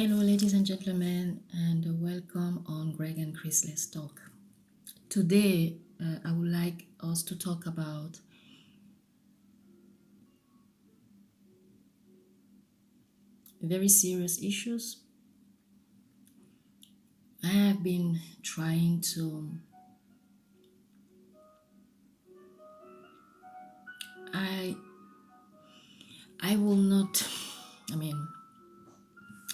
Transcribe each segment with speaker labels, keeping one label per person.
Speaker 1: Hello, ladies and gentlemen, and welcome on Greg and Chris Let's Talk. Today, I would like us to talk about very serious issues. I have been trying to, I, I will not, I mean,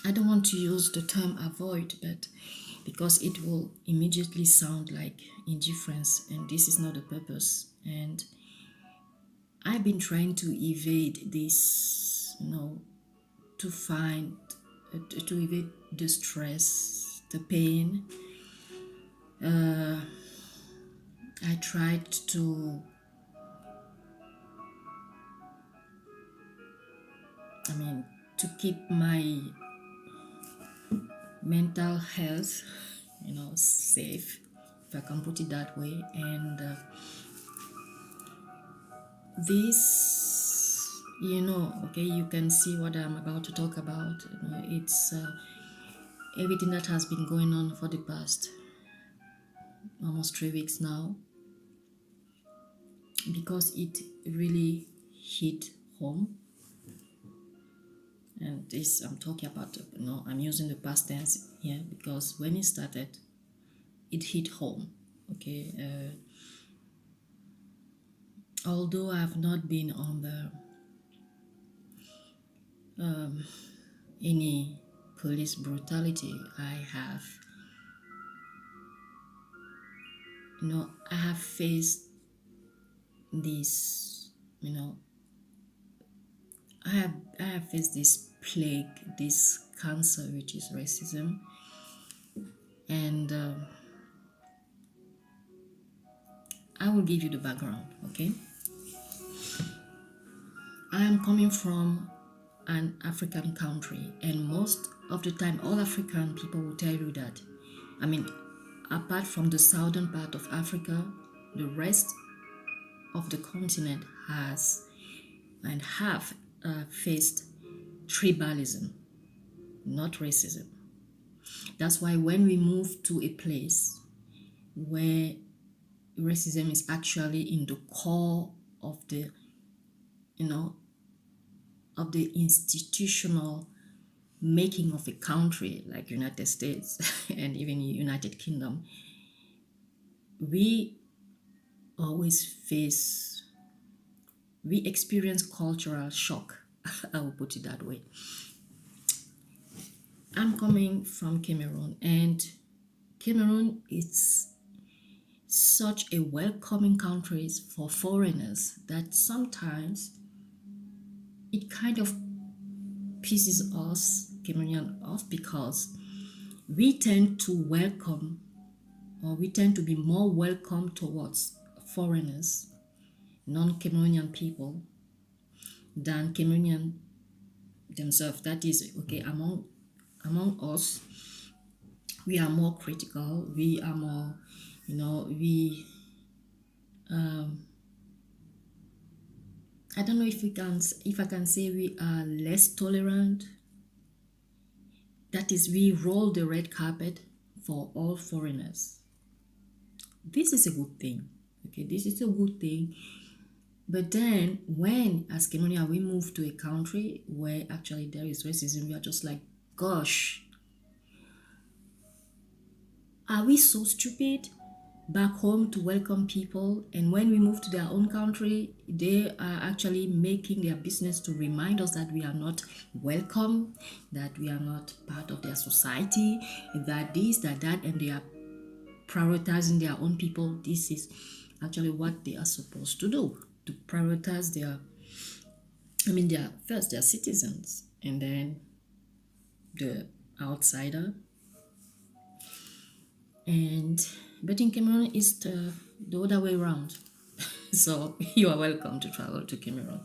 Speaker 1: I don't want to use the term avoid, but because it will immediately sound like indifference, and this is not the purpose. And I've been trying to evade this, to find, to evade the stress, the pain. I tried to keep my mental health, safe, if I can put it that way. And this, okay, you can see what I'm about to talk about. It's everything that has been going on for the past almost 3 weeks now, because it really hit home. And this I'm talking about, I'm using the past tense here because when it started, it hit home. Okay, although I have not been on the any police brutality, I have faced this, I have faced this plague, this cancer, which is racism. And I will give you the background, okay? I am coming from an African country, and most of the time, all African people will tell you that, apart from the southern part of Africa, the rest of the continent has and have faced tribalism, not racism. That's why when we move to a place where racism is actually in the core of the, of the institutional making of a country like United States and even United Kingdom, we experience cultural shock. I will put it that way. I'm coming from Cameroon, and Cameroon is such a welcoming country for foreigners that sometimes it kind of pisses us Cameroonian off, because we tend to welcome, or we tend to be more welcome towards foreigners, non-Cameroonian people, than Cameroonian themselves. That is, okay, among us, we are more critical, we are more, I don't know if I can say we are less tolerant. That is, we roll the red carpet for all foreigners. This is a good thing. Okay, this is a good thing. But then when, as Cameroonian, we move to a country where actually there is racism, we are just like, gosh, are we so stupid back home to welcome people? And when we move to their own country, they are actually making their business to remind us that we are not welcome, that we are not part of their society, that this, that, and they are prioritizing their own people. This is actually what they are supposed to do, to prioritize their citizens, and then the outsider. But in Cameroon, it's the other way around. So you are welcome to travel to Cameroon.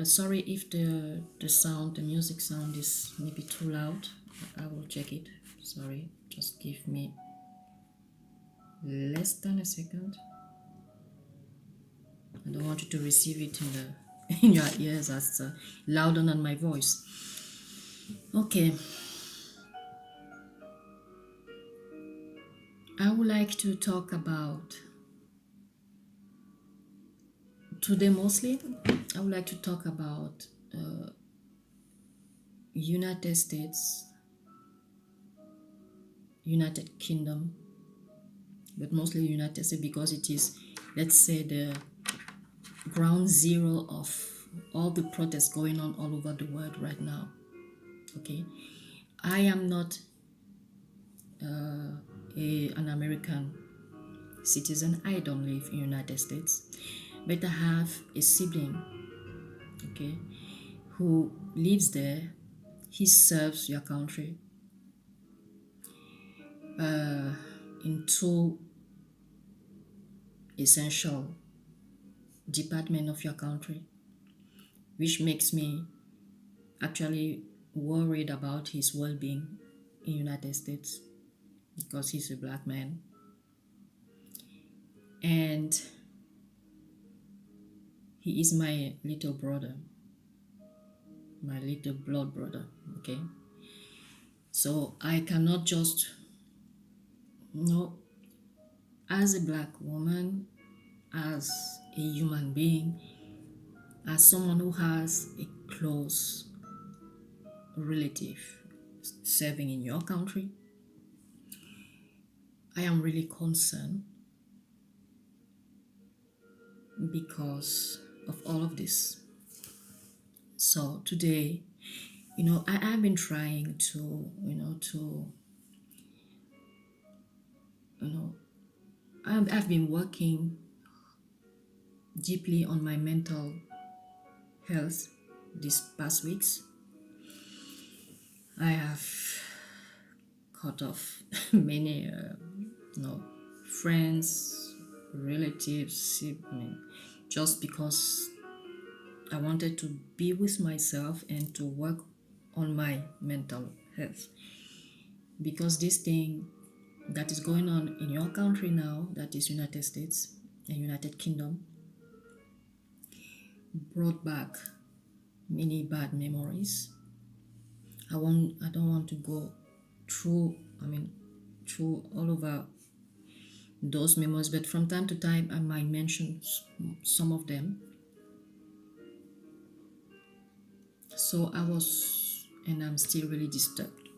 Speaker 1: Sorry if the music sound is maybe too loud. I will check it. Sorry, just give me less than a second. I don't want you to receive it in your ears as louder than my voice. Okay, I would like to talk about today mostly. I would like to talk about United States, United Kingdom, but mostly United States because it is, let's say, the ground zero of all the protests going on all over the world right now. Okay, I am not an American citizen. I don't live in United States, but I have a sibling, okay, who lives there. He serves your country in two essential departments of your country, which makes me actually worried about his well-being in United States because he's a black man. And he is my little brother, my little blood brother, okay? So I cannot just, you know, as a black woman, as a human being, as someone who has a close relative serving in your country, I am really concerned because of all of this. So today, I've been trying you know, I've been working deeply on my mental health these past weeks. I have cut off many, friends, relatives, siblings, just because I wanted to be with myself and to work on my mental health. Because this thing that is going on in your country now, that is United States and United Kingdom, brought back many bad memories. I don't want to go through through all over those memories, but from time to time I might mention some of them. So I was, and I'm still really disturbed.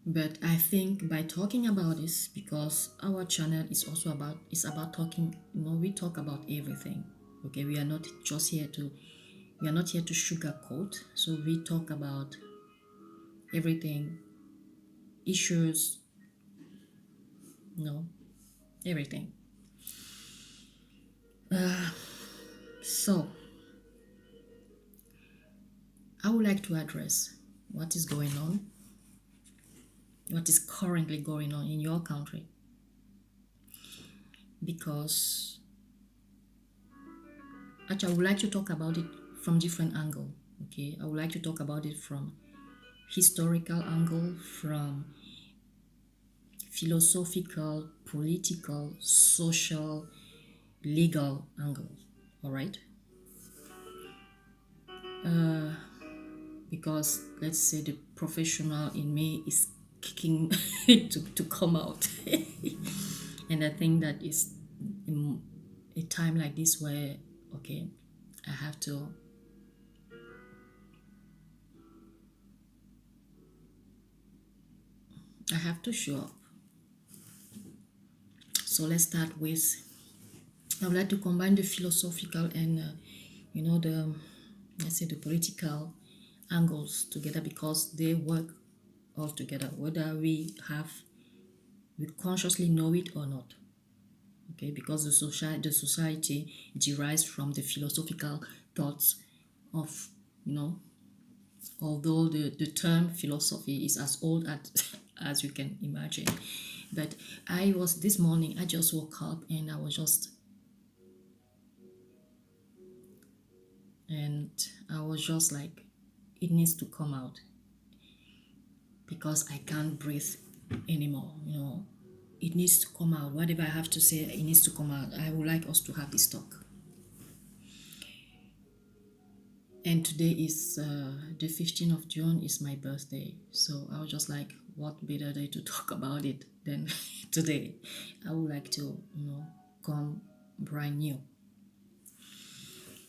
Speaker 1: But I think by talking about this, because our channel is also about talking, we talk about everything. Okay, we are not here to sugarcoat. So we talk about everything, issues, everything. So I would like to address what is going on, what is currently going on in your country, because actually I would like to talk about it from different angle. Okay, I would like to talk about it from historical angle, from philosophical, political, social, legal angle. All right, because let's say the professional in me is kicking to come out. And I think that is in a time like this where, okay, I have to show up. So let's start with, I would like to combine the philosophical and the, let's say, the political angles together, because they work all together, whether we consciously know it or not. Okay, because the society derives from the philosophical thoughts of, although the term philosophy is as old as you can imagine. But this morning, I just woke up and I was just like, it needs to come out because I can't breathe anymore. It needs to come out. Whatever I have to say, it needs to come out. I would like us to have this talk. And today is the 15th of June is my birthday. So I was just like, what better day to talk about it than today? I would like to, come brand new.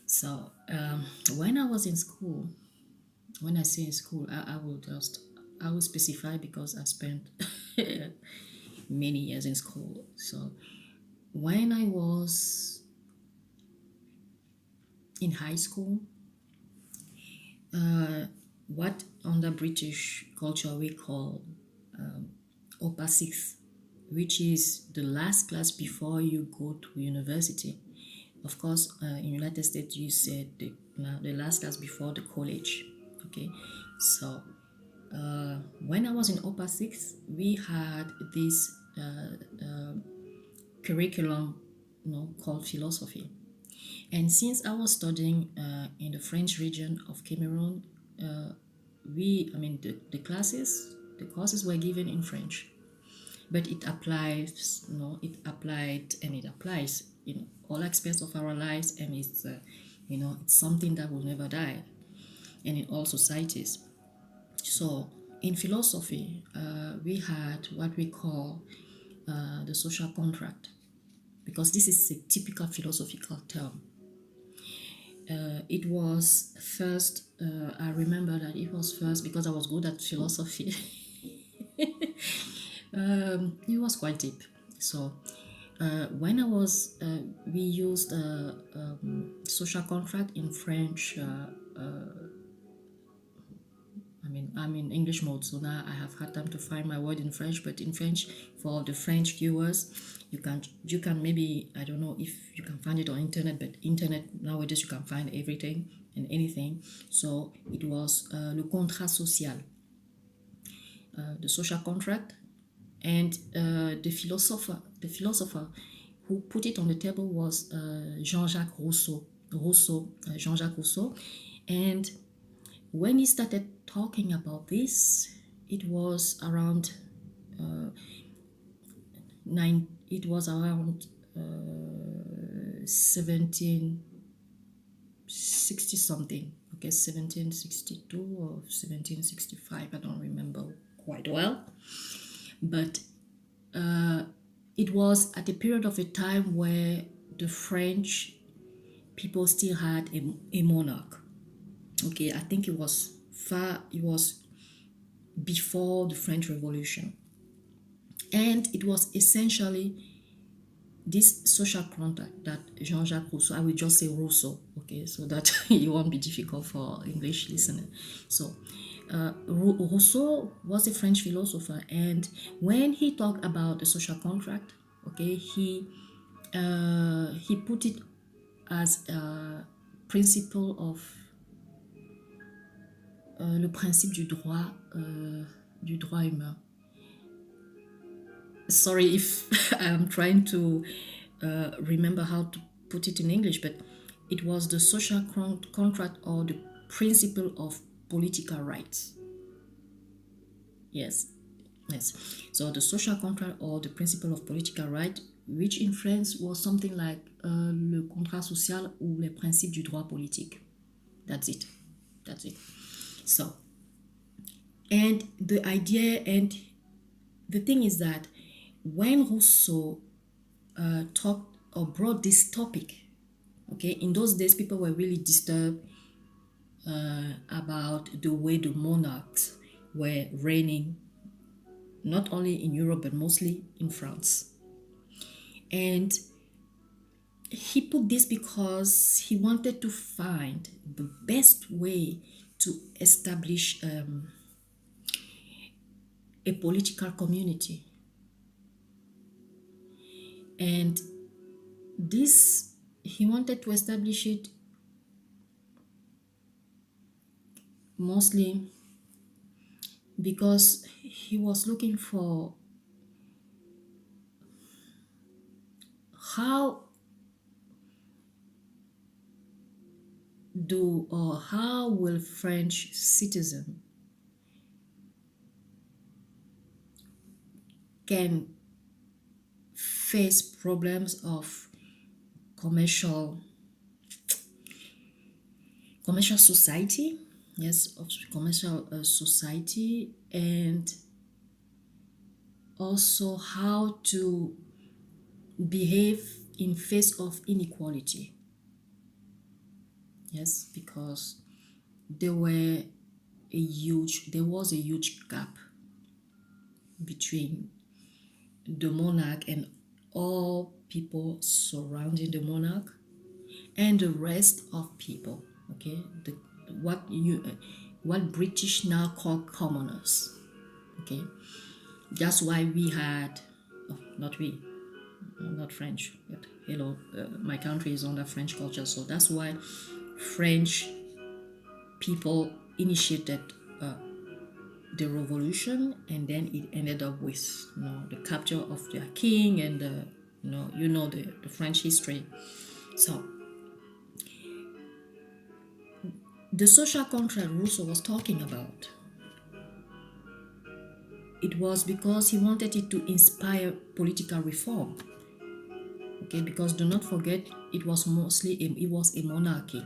Speaker 1: So when I was in school, when I say in school, I will specify because I spent many years in school. So when I was in high school, what under British culture we call upper sixth, which is the last class before you go to university. Of course, in United States, you said the last class before the college. Okay, so when I was in upper sixth, we had this curriculum, called philosophy. And since I was studying in the French region of Cameroon, the courses were given in French, but it applied and it applies in all aspects of our lives, and it's something that will never die, and in all societies. So in philosophy, we had what we call the social contract, because this is a typical philosophical term. It was first, I remember that it was first because I was good at philosophy. It was quite deep. So when I was, we used social contract in French. I'm in English mode, so now I have had time to find my word in French. But in French, for the French viewers, you can maybe, I don't know if you can find it on internet, but internet nowadays you can find everything and anything. So it was le contrat social, the social contract, and the philosopher who put it on the table was Jean-Jacques Rousseau. Jean-Jacques Rousseau, and when he started talking about this, it was around it was around 1760 something. Okay, 1762 or 1765. I don't remember quite well, but it was at a period of a time where the French people still had a monarch. Okay, I think it was before the French Revolution. And it was essentially this social contract that Jean-Jacques Rousseau, I will just say Rousseau, okay, so that it won't be difficult for English listener. So Rousseau was a French philosopher, and when he talked about the social contract, okay, he put it as a principle of le principe du droit humain. Sorry if I'm trying to remember how to put it in English, but it was the social contract or the principle of political rights. Yes. So the social contract or the principle of political right, which in French was something like le contrat social ou les principes du droit politique. That's it. So, and the idea and the thing is that when Rousseau talked or brought this topic, okay, in those days people were really disturbed about the way the monarchs were reigning, not only in Europe but mostly in France. And he put this because he wanted to find the best way to establish a political community. And this, he wanted to establish it mostly because he was looking for how will French citizen can face problems of commercial commercial society, yes, of commercial society, and also how to behave in face of inequality. Yes, because there was a huge gap between the monarch and all people surrounding the monarch and the rest of people. Okay, what you what British now call commoners. Okay, that's why we had, oh, not we, not French, but hello, my country is under French culture, so that's why French people initiated the revolution, and then it ended up with the capture of their king and the French history. So the social contract Rousseau was talking about, it was because he wanted it to inspire political reform. Okay, because do not forget, it was a monarchy,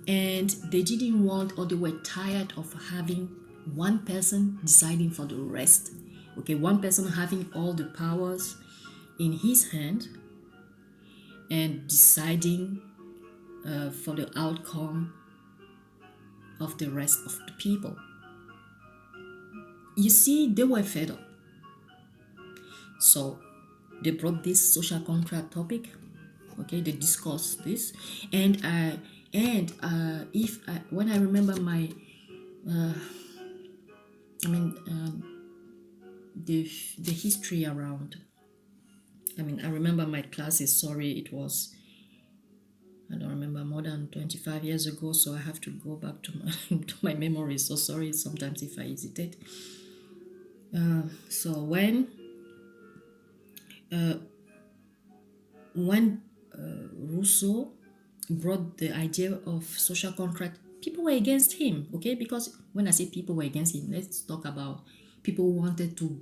Speaker 1: and they didn't want, or they were tired of having one person deciding for the rest. Okay, one person having all the powers in his hand and deciding for the outcome of the rest of the people. You see, they were fed up. So they brought this social contract topic. Okay, they discussed this, and if I, when I remember my, I mean, the history around. I mean, I remember my classes. Sorry, it was, I don't remember, more than 25 years ago, so I have to go back to my to my memory. So sorry sometimes if I hesitate. So when Rousseau brought the idea of social contract, people were against him. Okay, because when I say people were against him, let's talk about people who wanted to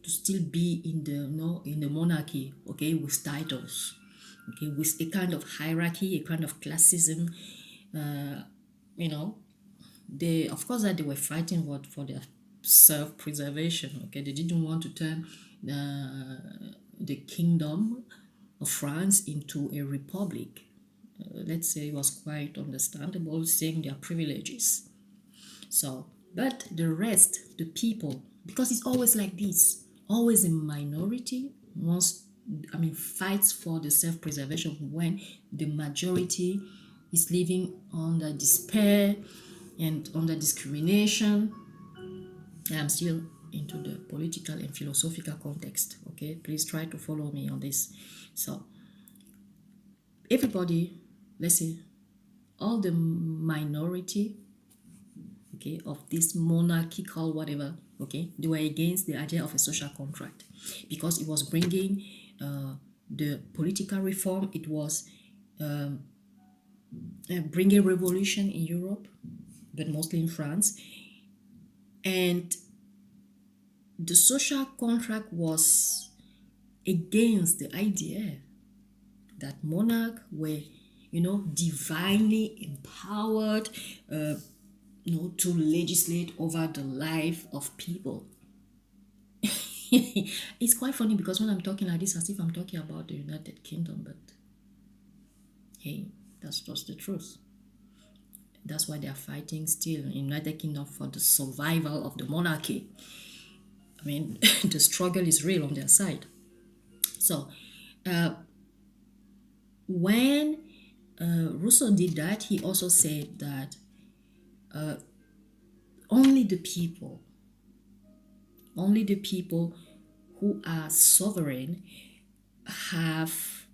Speaker 1: still be in the in the monarchy. Okay, with titles. Okay, with a kind of hierarchy, a kind of classism. You know, they, of course, that they were fighting for their self-preservation. Okay, they didn't want to turn the kingdom of France into a republic. Let's say it was quite understandable, seeing their privileges. So, but the rest, the people, because it's always like this, always a minority wants, I mean, fights for the self-preservation when the majority is living under despair and under discrimination. I'm still into the political and philosophical context. Okay, please try to follow me on this. So everybody, let's say all the minority, okay, of this monarchical whatever, okay, they were against the idea of a social contract because it was bringing the political reform. It was bringing revolution in Europe, but mostly in France. And the social contract was against the idea that monarchs were, divinely empowered, to legislate over the life of people. It's quite funny because when I'm talking like this, as if I'm talking about the United Kingdom, but hey, that's just the truth. That's why they are fighting still in United Kingdom for the survival of the monarchy. I mean, the struggle is real on their side. So, when Rousseau did that, he also said that only the people, only the people who are sovereign have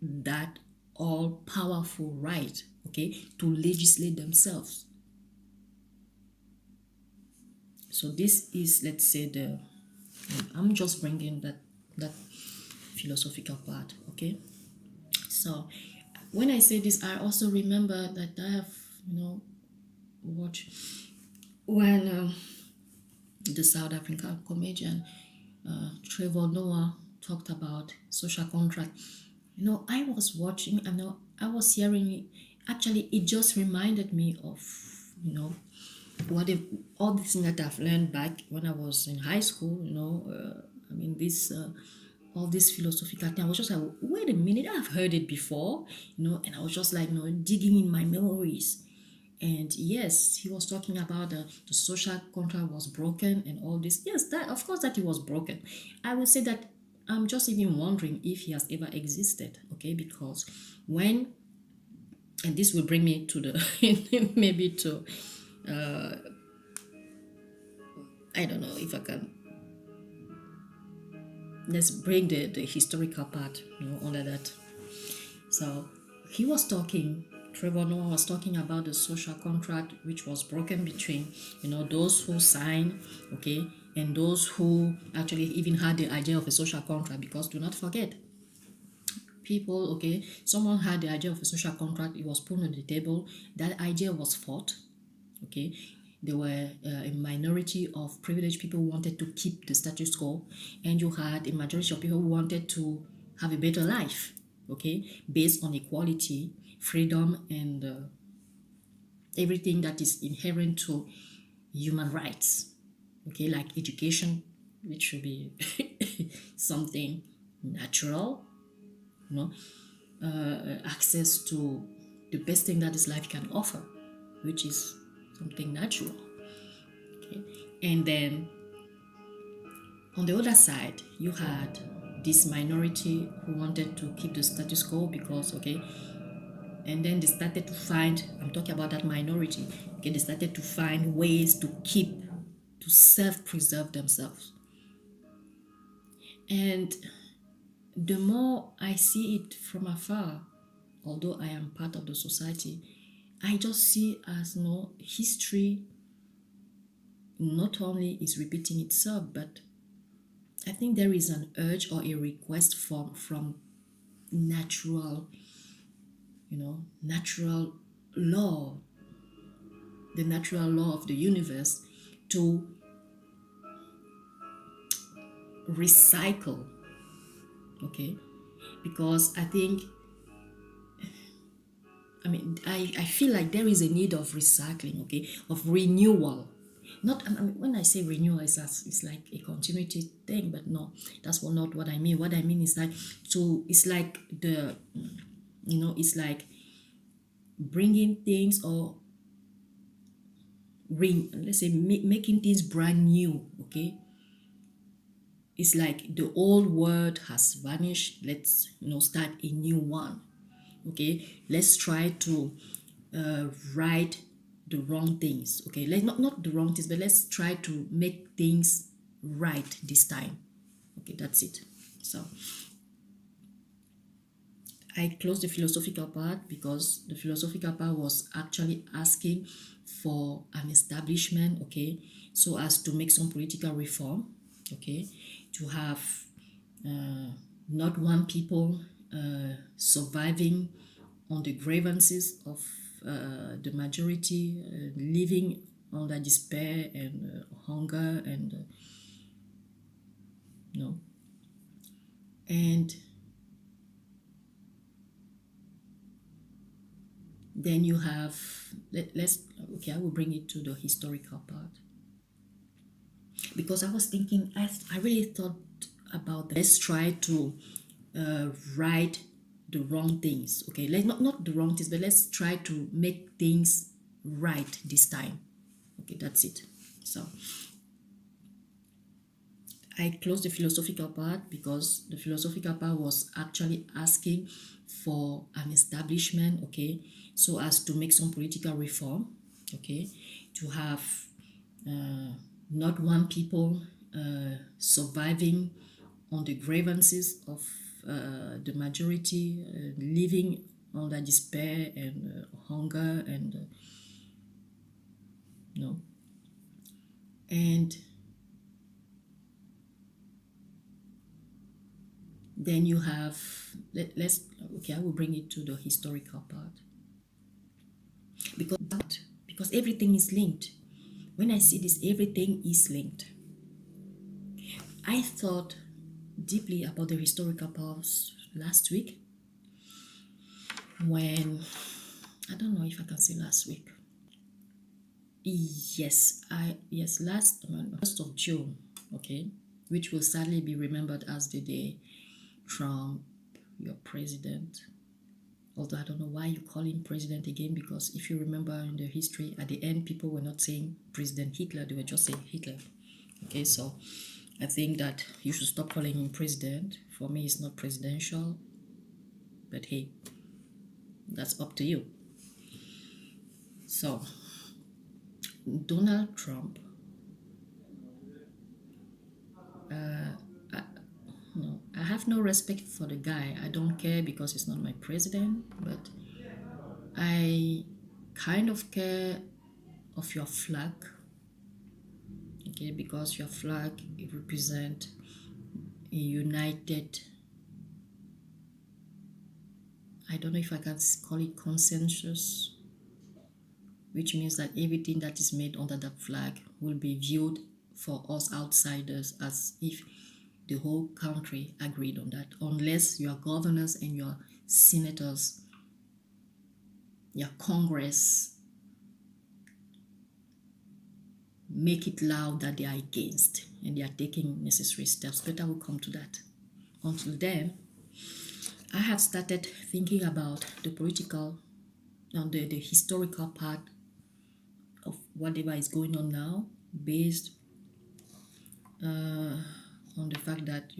Speaker 1: that all powerful right, okay, to legislate themselves. So this is, let's say, I'm just bringing that philosophical part, okay. So when I say this, I also remember that I have, watched when the South African comedian Trevor Noah talked about social contract. I was watching, I was hearing Actually, it just reminded me of, you know, what if all these things that I've learned back when I was in high school, I mean, this all this philosophical thing. I was just like, wait a minute, I've heard it before, and I was just like, digging in my memories. And yes, he was talking about the social contract was broken and all this. Yes, that of course that it was broken. I would say that I'm just even wondering if he has ever existed. Okay, because when, and this will bring me to the maybe to, I don't know if I can, let's bring the historical part, under that. So he was talking, Trevor Noah was talking about the social contract which was broken between, those who signed, okay, and those who actually even had the idea of a social contract. Because do not forget, people, okay, someone had the idea of a social contract, it was put on the table, that idea was fought, okay. There were a minority of privileged people who wanted to keep the status quo, and you had a majority of people who wanted to have a better life, okay, based on equality, freedom, and everything that is inherent to human rights, okay, like education, which should be something natural, you know, access to the best thing that this life can offer, which is something natural. Okay? And then on the other side, you had this minority who wanted to keep the status quo because, okay, and then they started to find, I'm talking about that minority, okay, they started to find ways to self-preserve themselves. And the more I see it from afar, although I am part of the society, I just see as no history not only is repeating itself, but I think there is an urge or a request from natural, natural law, the natural law of the universe, to recycle, okay? Because I feel like there is a need of recycling, okay, of renewal. Not, when I say renewal, it's like a continuity thing, but no, that's not what I mean. What I mean is like, it's like it's like bringing things, or let's say making things brand new, okay. It's like the old word has vanished, let's start a new one, okay. Let's try to right the wrong things, okay. Let's not the wrong things, but let's try to make things right this time, okay. That's it. So I closed the philosophical part because the philosophical part was actually asking for an establishment, okay, so as to make some political reform, okay, to have not one people surviving on the grievances of the majority, living under despair and hunger, and and then you have, let's, okay, I will bring it to the historical part, because I was thinking, I really thought about that. Let's try to right the wrong things, okay. Let's not the wrong things, but let's try to make things right this time, okay. That's it. So I closed the philosophical part because the philosophical part was actually asking for an establishment, okay, so as to make some political reform, okay, to have not one people surviving on the grievances of the majority, living under despair and hunger, and and then you have, let's, okay, I will bring it to the historical part, because everything is linked. When I see this, everything is linked. I thought deeply about the historical parts last week when I don't know if I can say last week. Yes, last 1st of June, okay, which will sadly be remembered as the day Trump, your president. Although I don't know why you call him president again, because if you remember in the history, at the end, people were not saying President Hitler, they were just saying Hitler. Okay, so I think that you should stop calling him president. For me, it's not presidential, but hey, that's up to you. So, Donald Trump, no, I have no respect for the guy. I don't care because he's not my president, but I kind of care of your flag, okay, because your flag it represent a united, I don't know if I can call it consensus, which means that everything that is made under that flag will be viewed for us outsiders as if the whole country agreed on that, unless your governors and your senators, your Congress make it loud that they are against and they are taking necessary steps. But I will come to that. Until then, I have started thinking about the political and the historical part of whatever is going on now, based on the fact that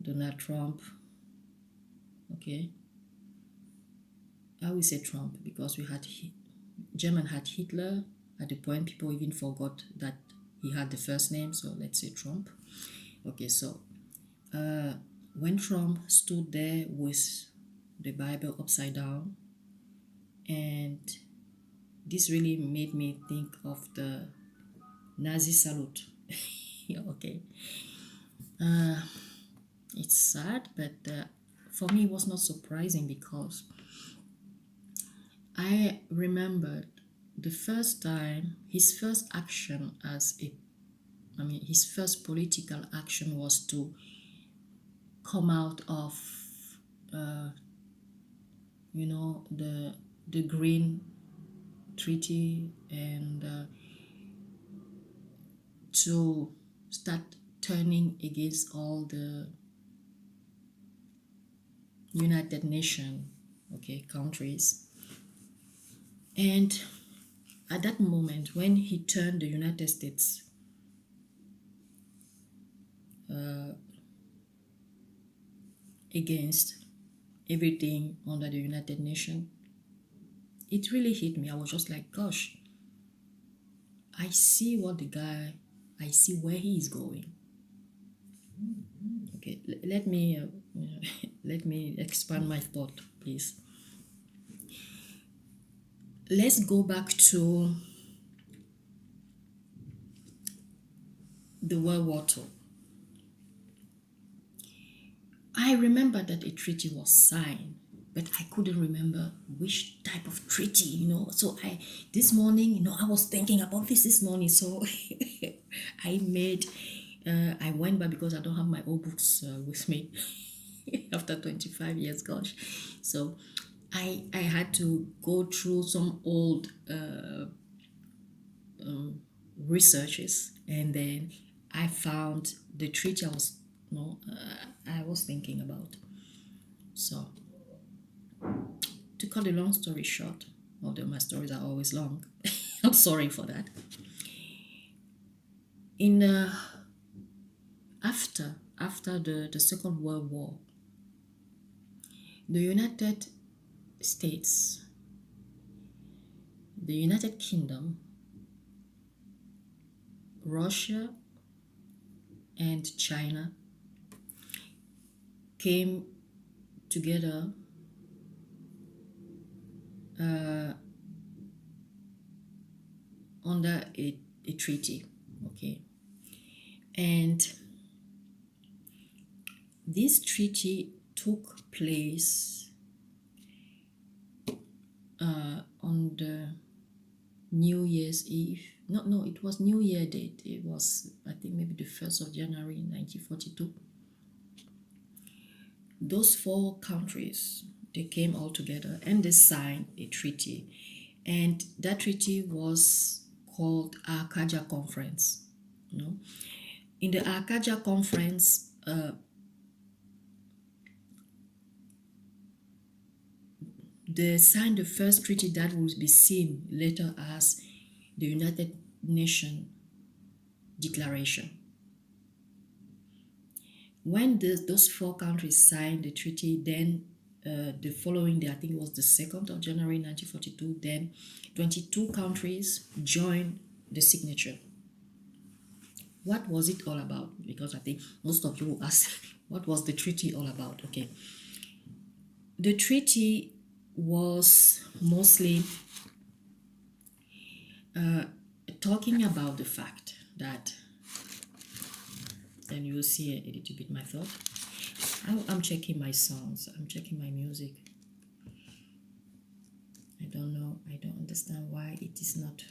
Speaker 1: Donald Trump, okay, I will say Trump because German had Hitler. At the point, people even forgot that he had the first name, so let's say Trump. Okay, so when Trump stood there with the Bible upside down, and this really made me think of the Nazi salute. Okay, it's sad, but for me, it was not surprising because I remembered the first time his first action his first political action was to come out of, the Green Treaty and to start turning against all the United Nations, okay, countries. And at that moment, when he turned the United States against everything under the United Nations, it really hit me. I was just like, gosh, I see where he is going. Okay, let me let me expand my thought, please. Let's go back to the World War II. I remember that a treaty was signed, but I couldn't remember which type of treaty, So this morning, I was thinking about this morning. So I went back because I don't have my old books with me after 25 years, gosh. So I had to go through some old researches, and then I found the treaty I was thinking about. So, to cut a long story short, although my stories are always long, I'm sorry for that. In after the Second World War, the United States, the United Kingdom, Russia, and China came together under a treaty, okay? And this treaty took place on the New Year's Eve. No, it was New Year date. It was, I think, maybe the 1st of January 1942. Those four countries, They came all together and they signed a treaty. And that treaty was called Arcadia Conference. You know, in the Arcadia Conference, they signed the first treaty that would be seen later as the United Nations Declaration. When those four countries signed the treaty, then the following day, I think it was the 2nd of January 1942, then 22 countries joined the signature. What was it all about? Because I think most of you will ask, what was the treaty all about? Okay. The treaty was mostly talking about the fact that, and you will see a little bit my thought. I'm checking my songs, I'm checking my music. I don't know, I don't understand why it is not,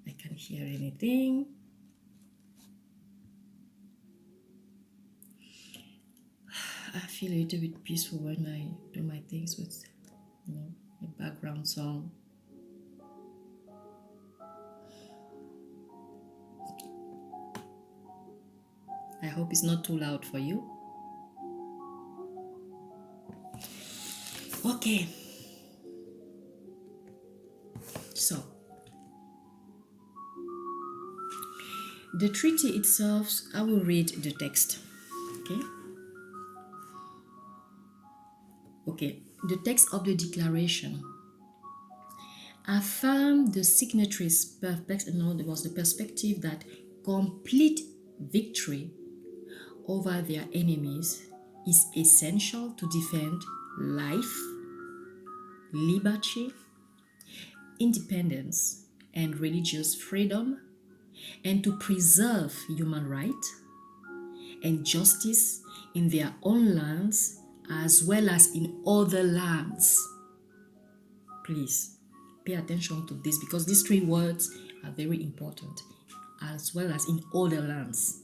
Speaker 1: I can't hear anything. I feel a little bit peaceful when I do my things with, you know, a background song. I hope it's not too loud for you. Okay. So, the treaty itself, I will read the text. Okay. Okay. The text of the declaration affirmed the signatories' there was the perspective that complete victory over their enemies is essential to defend life, liberty, independence, and religious freedom, and to preserve human rights and justice in their own lands as well as in other lands. Please pay attention to this because these three words are very important, as well as in other lands.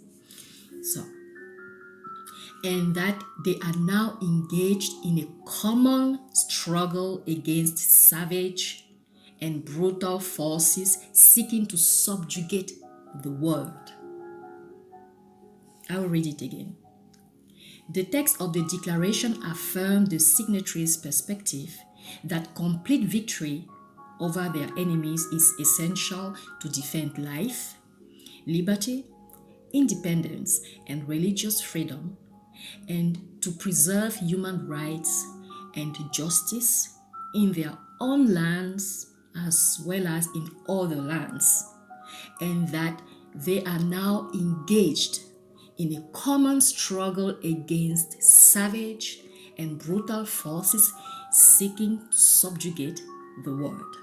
Speaker 1: So, and that they are now engaged in a common struggle against savage and brutal forces seeking to subjugate the world. I will read it again. The text of the declaration affirmed the signatories' perspective that complete victory over their enemies is essential to defend life, liberty, independence, and religious freedom, and to preserve human rights and justice in their own lands as well as in other lands, and that they are now engaged in a common struggle against savage and brutal forces seeking to subjugate the world.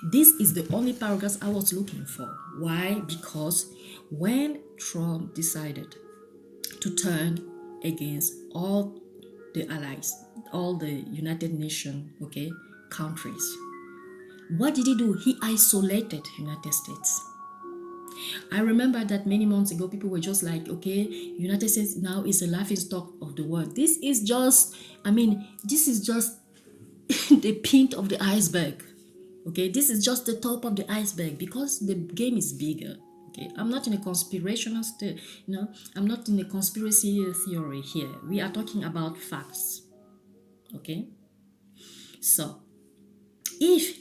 Speaker 1: This is the only paragraph I was looking for. Why? Because when Trump decided to turn against all the allies, all the United Nations, countries, what did he do? He isolated United States. I remember that many months ago, people were just like, United States now is a laughing stock of the world. This is just the pint of the iceberg. Okay, this is just the top of the iceberg because the game is bigger. Okay, I'm not in a conspirational state, I'm not in a conspiracy theory here. We are talking about facts. Okay, so if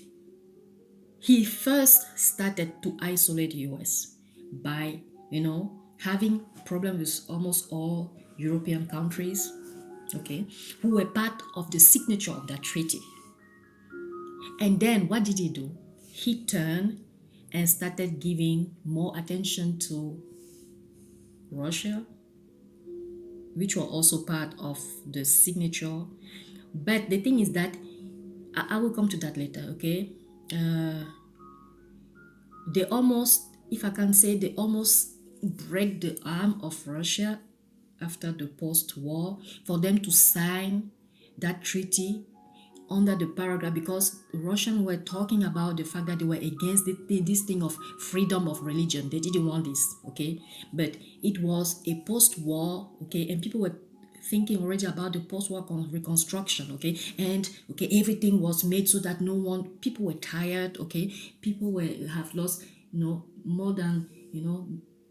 Speaker 1: he first started to isolate the US by, having problems with almost all European countries, who were part of the signature of that treaty. And then what did he do? He turned and started giving more attention to Russia, which were also part of the signature. But the thing is that, I will come to that later, okay? They almost, if I can say, they almost break the arm of Russia after the post-war for them to sign that treaty under the paragraph, because Russians were talking about the fact that they were against this thing of freedom of religion. They didn't want this, but it was a post-war, and people were thinking already about the post-war reconstruction, okay, and okay, everything was made so that no one, people were tired, okay, people were have lost, more than,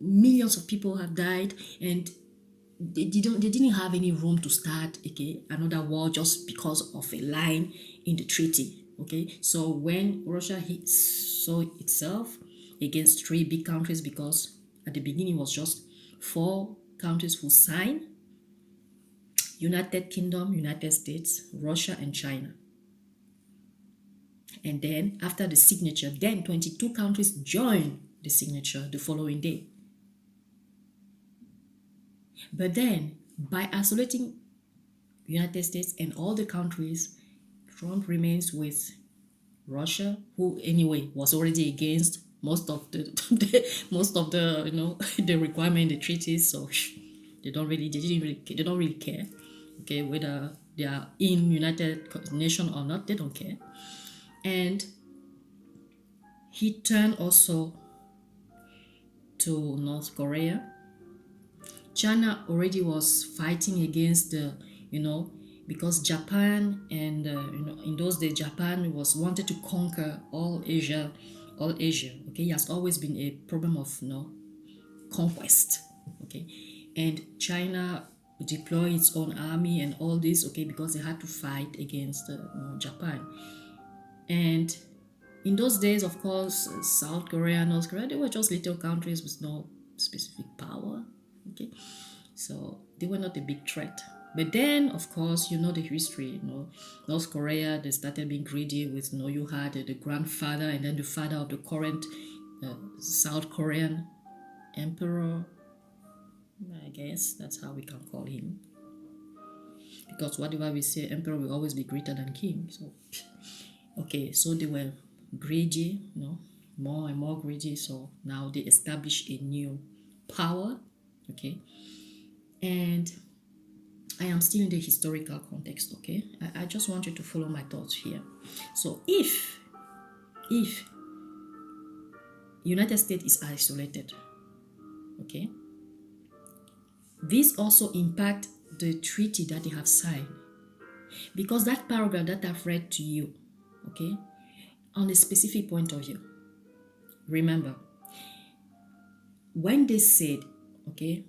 Speaker 1: millions of people have died, and they didn't have any room to start, okay, another war just because of a line in the treaty, okay. So when Russia saw itself against three big countries, because at the beginning it was just four countries who signed: United Kingdom, United States, Russia, and China. And then after the signature, then 22 countries joined the signature the following day. But then, by isolating United States and all the countries, Trump remains with Russia, who anyway was already against most of the most of the the requirement in the treaties. So they don't really care, okay, whether they are in United Nations or not. They don't care. And he turned also to North Korea. China already was fighting against the, because Japan and, in those days, Japan was wanted to conquer all Asia. Okay, it has always been a problem of, conquest. Okay, and China deployed its own army and all this, okay, because they had to fight against Japan. And in those days, of course, South Korea, North Korea, they were just little countries with no specific power. Okay, so they were not a big threat. But then, of course, the history. North Korea, they started being greedy with, you had the grandfather and then the father of the current South Korean emperor. I guess that's how we can call him. Because whatever we say, emperor will always be greater than king. So, okay, so they were greedy, more and more greedy. So now they established a new power, okay. And I am still in the historical context, okay. I just want you to follow my thoughts here. So if United States is isolated, okay, this also impact the treaty that they have signed, because that paragraph that I've read to you, okay, on a specific point of view, remember when they said, okay,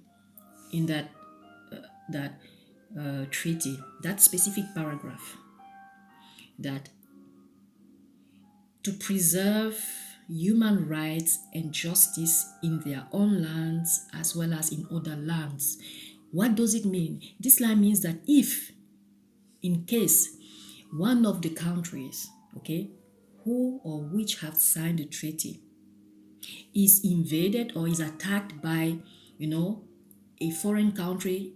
Speaker 1: in that treaty, that specific paragraph, that to preserve human rights and justice in their own lands as well as in other lands. What does it mean? This line means that if, in case, one of the countries, okay, who or which have signed the treaty is invaded or is attacked by, a foreign country,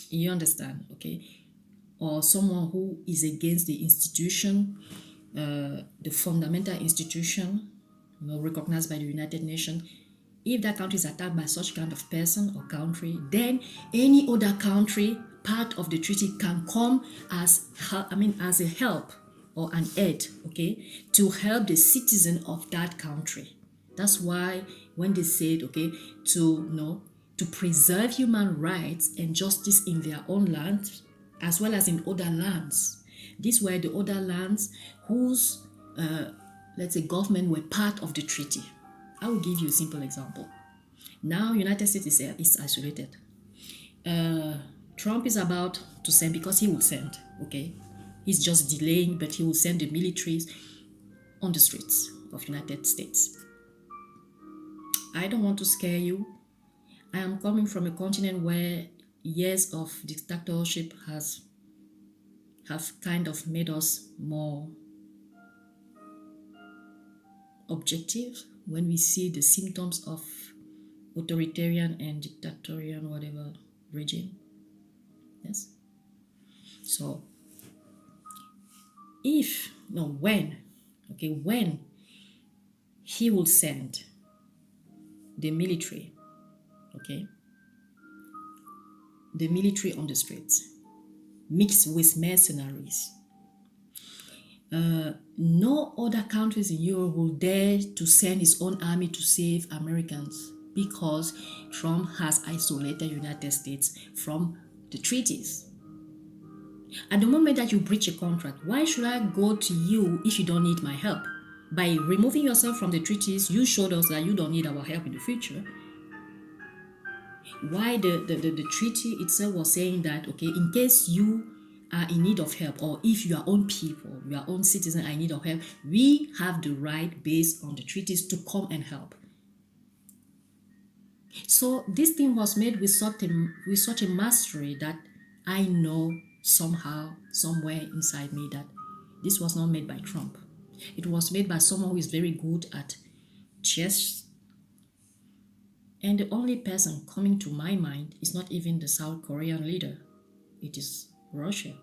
Speaker 1: you understand, okay, or someone who is against the institution, the fundamental institution, recognized by the United Nations, if that country is attacked by such kind of person or country, then any other country part of the treaty can come as a help or an aid, okay, to help the citizen of that country. That's why when they said, okay, to preserve human rights and justice in their own land as well as in other lands. These were the other lands whose, let's say, government were part of the treaty. I will give you a simple example. Now, United States is isolated. Trump is about to send, because he will send, okay? He's just delaying, but he will send the militaries on the streets of United States. I don't want to scare you. I am coming from a continent where years of dictatorship have kind of made us more objective when we see the symptoms of authoritarian and dictatorial whatever regime. Yes. So when he will send the military, okay, the military on the streets mixed with mercenaries, no other countries in Europe will dare to send his own army to save Americans, because Trump has isolated United States from the treaties. At the moment that you breach a contract, why should I go to you if you don't need my help? By removing yourself from the treaties, you showed us that you don't need our help in the future. Why the treaty itself was saying that, okay, in case you are in need of help, or if your own people, your own citizens are in need of help, we have the right, based on the treaties, to come and help. So this thing was made with such a mastery that I know somehow, somewhere inside me, that this was not made by Trump. It was made by someone who is very good at chess. And the only person coming to my mind is not even the South Korean leader. It is Russia.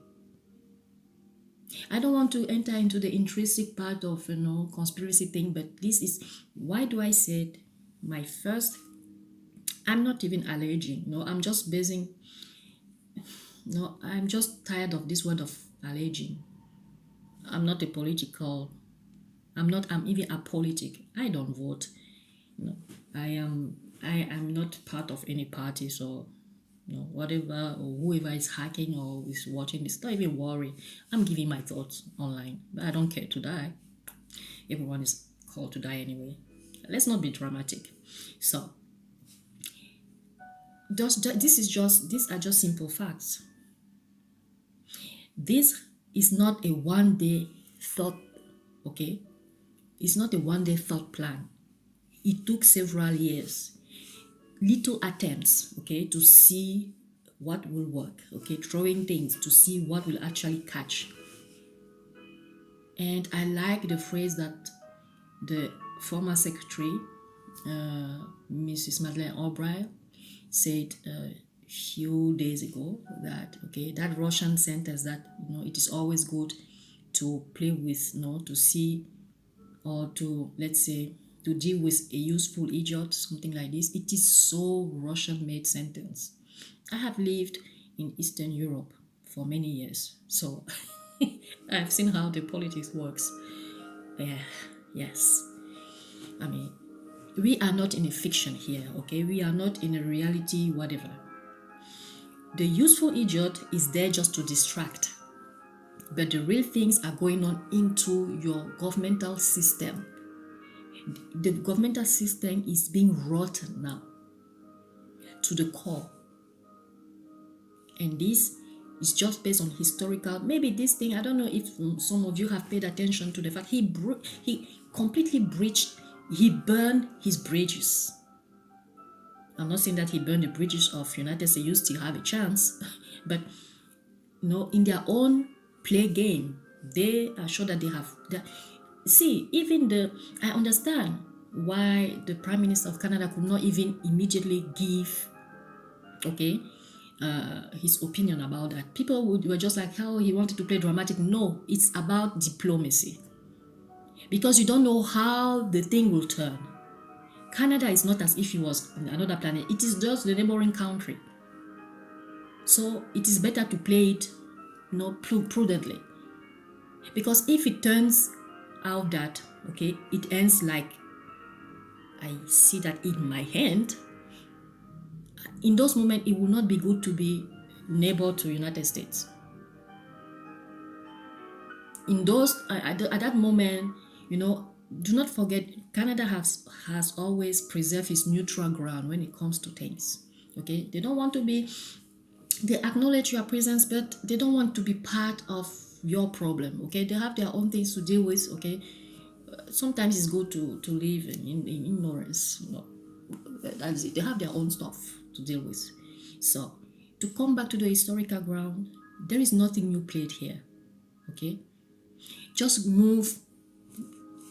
Speaker 1: I don't want to enter into the intrinsic part of, conspiracy thing, but this is, why do I say it? My first, I'm not even alleging. No, I'm just basing, no, I'm just tired of this word of alleging. I'm not a political, I'm even apolitic. I don't vote. No, I am not part of any party, so whatever or whoever is hacking or is watching this, don't even worry. I'm giving my thoughts online, but I don't care to die. Everyone is called to die anyway. Let's not be dramatic. So these are just simple facts. This is not a one-day thought, okay? It's not a one-day thought plan. It took several years, little attempts, okay, to see what will work, okay, throwing things to see what will actually catch. And I like the phrase that the former secretary, Mrs. Madeleine Albright, said a few days ago, that, okay, that Russian sentence that, it is always good to play with, to see, or to, let's say, to deal with a useful idiot, something like this. It is so Russian-made sentence. I have lived in Eastern Europe for many years, so I've seen how the politics works. Yes. I mean, we are not in a fiction here, okay? We are not in a reality, whatever. The useful idiot is there just to distract, but the real things are going on into your governmental system. The governmental system is being rotten now to the core. And this is just based on historical, maybe this thing, I don't know if some of you have paid attention to the fact he completely breached, he burned his bridges. I'm not saying that he burned the bridges of United States, you still have a chance, but in their own play game, they are sure that they have, see, even I understand why the Prime Minister of Canada could not even immediately give, okay, his opinion about that. People were just like, how he wanted to play dramatic. No, it's about diplomacy. Because you don't know how the thing will turn. Canada is not as if it was on another planet. It is just the neighboring country. So it is better to play it, prudently. Because if it turns out that, okay, it ends like I see that in my hand, in those moments, it will not be good to be neighbor to United States. In those, at that moment, do not forget, Canada has always preserved its neutral ground when it comes to things. Okay, they don't want to be, they acknowledge your presence, but they don't want to be part of your problem. Okay, they have their own things to deal with. Okay, sometimes it's good to live in ignorance. That's it. They have their own stuff to deal with. So, to come back to the historical ground, there is nothing you played here. Okay, just move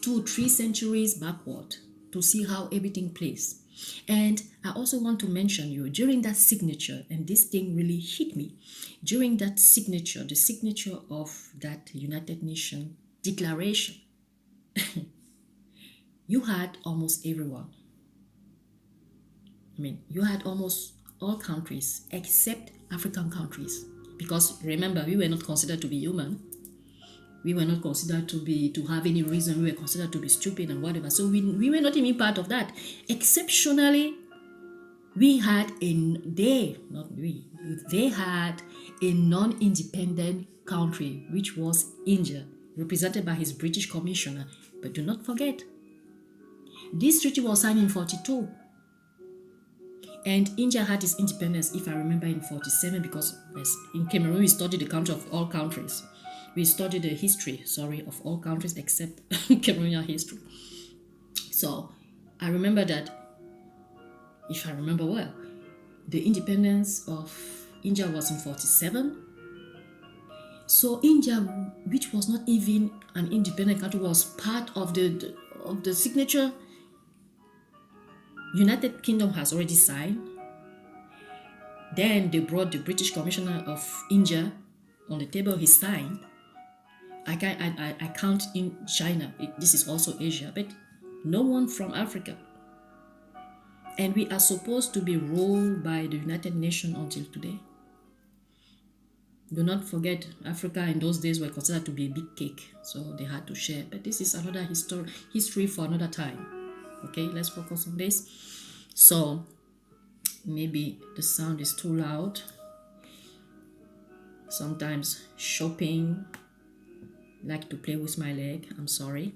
Speaker 1: 2-3 centuries backward to see how everything plays. And I also want to mention you during that signature, and this thing really hit me, during that signature, the signature of that United Nations declaration, you had almost everyone. I mean, you had almost all countries except African countries, because remember, we were not considered to be human. We were not considered to have any reason. We were considered to be stupid and whatever. So we were not even part of that. Exceptionally, we had a they not we they had a non-independent country, which was India, represented by his British commissioner. But do not forget, this treaty was signed in 42, and India had its independence, if I remember, in 47, because in Cameroon we studied the country of all countries. We studied the history, of all countries except Cameroonian history. So I remember that, if I remember well, the independence of India was in 47. So India, which was not even an independent country, was part of the signature. United Kingdom has already signed. Then they brought the British Commissioner of India on the table. He signed. I count in China. This is also Asia, but no one from Africa. And we are supposed to be ruled by the United Nations until today. Do not forget, Africa in those days were considered to be a big cake, so they had to share. But this is another history for another time. Okay, let's focus on this. So maybe the sound is too loud. Sometimes shopping, like to play with my leg. I'm sorry.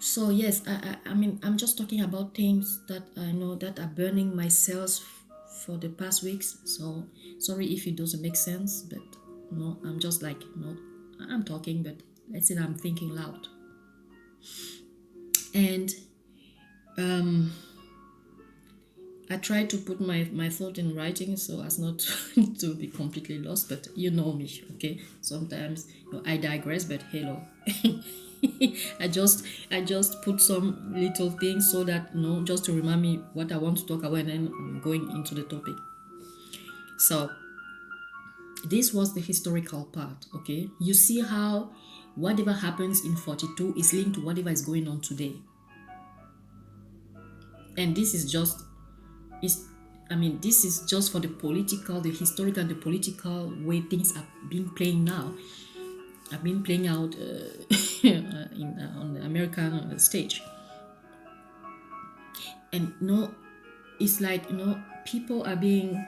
Speaker 1: So yes, I mean, I'm just talking about things that I know that are burning my cells for the past weeks. So sorry if it doesn't make sense, but no, I'm just like, I'm talking, but let's say I'm thinking loud. And I try to put my thought in writing so as not to be completely lost, but you know me, okay? Sometimes I digress, but hello. I just put some little things so that just to remind me what I want to talk about, and then I'm going into the topic. So this was the historical part, okay? You see how whatever happens in 42 is linked to whatever is going on today. And this is just this is just for the historical and the political way things are being playing now. Have been playing out on the American stage. And it's like people are being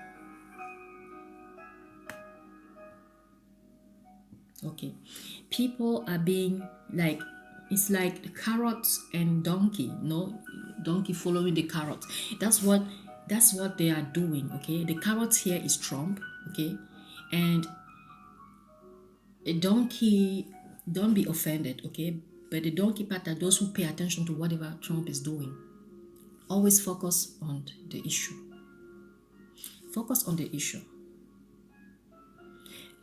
Speaker 1: like, it's like carrots and donkey, donkey following the carrot. That's what they are doing, okay? The carrots here is Trump, okay? And a donkey, don't be offended, okay? But the donkey part are those who pay attention to whatever Trump is doing. Always focus on the issue. Focus on the issue.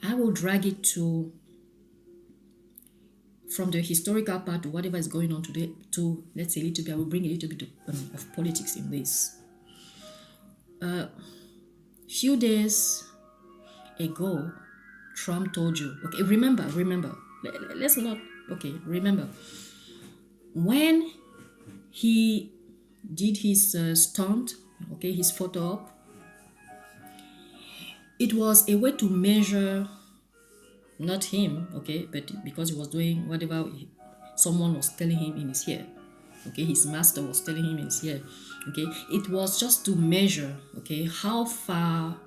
Speaker 1: I will drag it from the historical part to whatever is going on today to, let's say, a little bit. I will bring a little bit of politics in this. Few days ago, Trump told you, okay, remember, let's not, okay, remember, when he did his stunt, okay, his photo op, it was a way to measure, not him, okay, but because he was doing whatever someone was telling him in his ear, okay, his master was telling him in his ear, okay, it was just to measure, okay, how far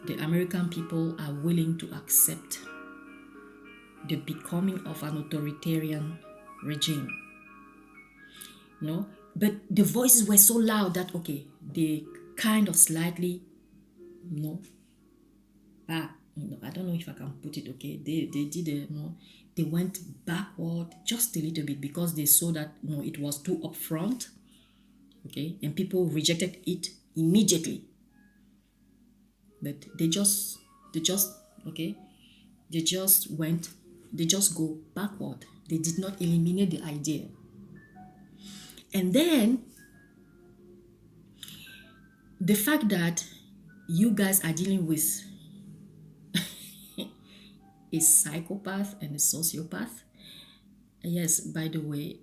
Speaker 1: the American people are willing to accept the becoming of an authoritarian regime. But the voices were so loud that, okay, they kind of slightly, back. I don't know if I can put it, okay. They did they went backward just a little bit because they saw that it was too upfront, okay, and people rejected it immediately. But they just okay, they just go backward. They did not eliminate the idea. And then the fact that you guys are dealing with a psychopath and a sociopath. Yes, by the way,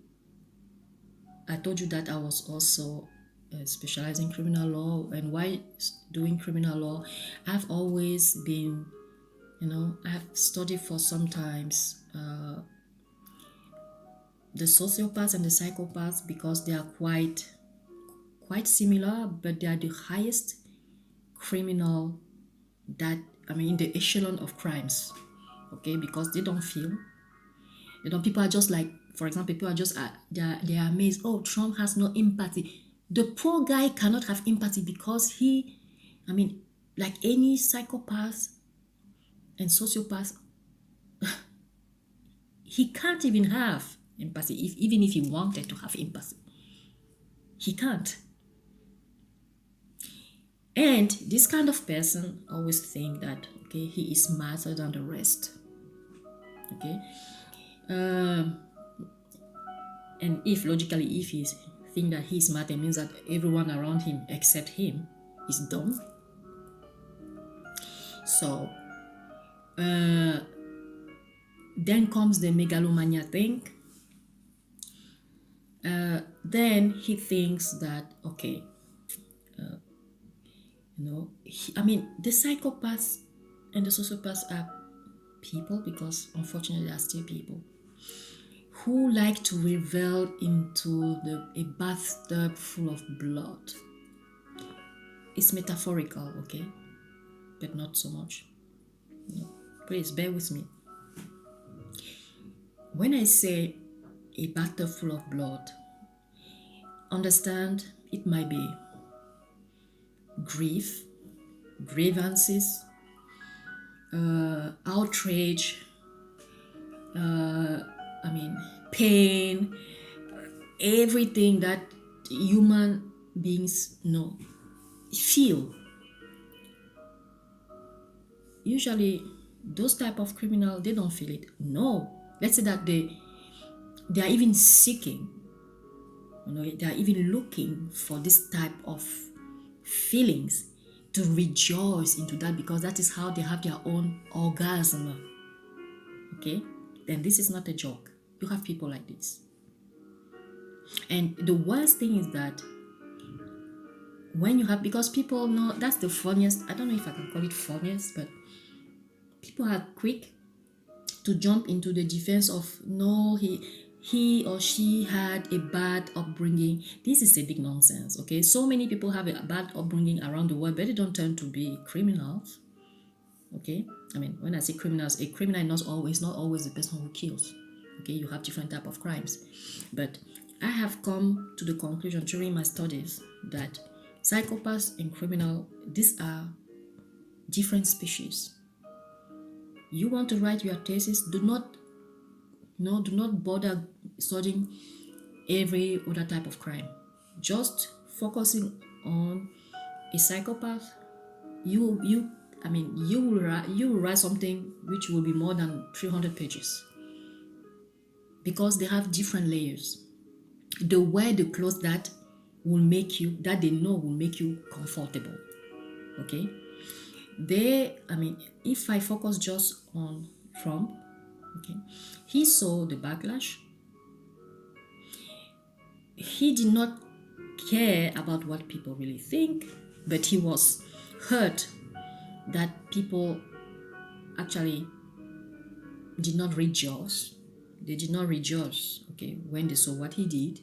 Speaker 1: I told you that I was also specializing in criminal law. And why doing criminal law? I've always been, I have studied for some times the sociopaths and the psychopaths, because they are quite similar, but they are the highest criminal that, I mean, in the echelon of crimes. Okay, because they don't feel. People are just like, for example, people are just they are amazed. Oh, Trump has no empathy. The poor guy cannot have empathy because he, I mean, like any psychopath and sociopath, he can't even have empathy. Even if he wanted to have empathy, he can't. And this kind of person always think that, okay, he is smarter than the rest. Okay, and if logically, if he think that he's smart, it means that everyone around him except him is dumb. So then comes the megalomania thing. Then he thinks that, okay, I mean, the psychopaths and the sociopaths are people, because unfortunately they are still people who like to revel into a bathtub full of blood. It's metaphorical, okay, but not so much. Please bear with me. When I say a bathtub full of blood, understand it might be grief, grievances, outrage, pain, everything that human beings feel. Usually, those type of criminal, they don't feel it. No, let's say that they are even seeking. They are even looking for this type of feelings to rejoice into that, because that is how they have their own orgasm. Okay, then this is not a joke. You have people like this. And the worst thing is that when you have, because people know, that's the funniest, I don't know if I can call it funniest, but people are quick to jump into the defense of, no, he or she had a bad upbringing. This is a big nonsense. Okay, so many people have a bad upbringing around the world, but they don't turn to be criminals. Okay, I mean, when I say criminals, a criminal is not always the person who kills. Okay, you have different type of crimes, but I have come to the conclusion during my studies that psychopaths and criminal, these are different species. You want to write your thesis, do not bother studying every other type of crime. Just focusing on a psychopath, you will write something which will be more than 300 pages, because they have different layers. The way they close that will make you, that they know will make you comfortable. Okay, if I focus just on Trump, okay, he saw the backlash. He did not care about what people really think, but he was hurt that people actually did not rejoice. They did not rejoice, okay, when they saw what he did.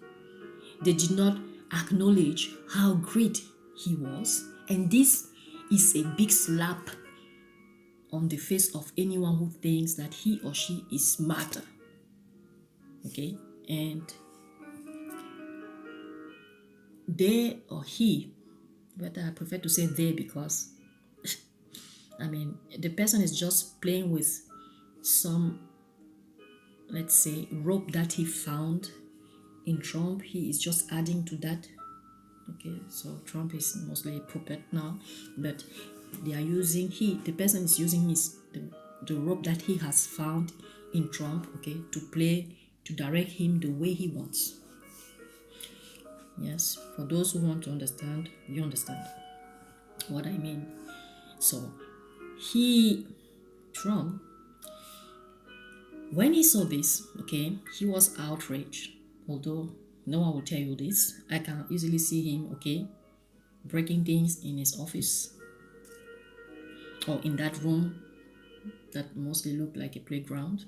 Speaker 1: They did not acknowledge how great he was. And this is a big slap on the face of anyone who thinks that he or she is smarter. Okay? And they or he, but I prefer to say they, because the person is just playing with some, let's say, rope that he found in Trump. He is just adding to that. Okay, so Trump is mostly a puppet now, but the person is using the rope that he has found in Trump, okay, to direct him the way he wants. Yes, for those who want to understand, you understand what I mean. So Trump, when he saw this, okay, he was outraged. Although no one will tell you this, I can easily see him, okay, breaking things in his office or in that room that mostly looked like a playground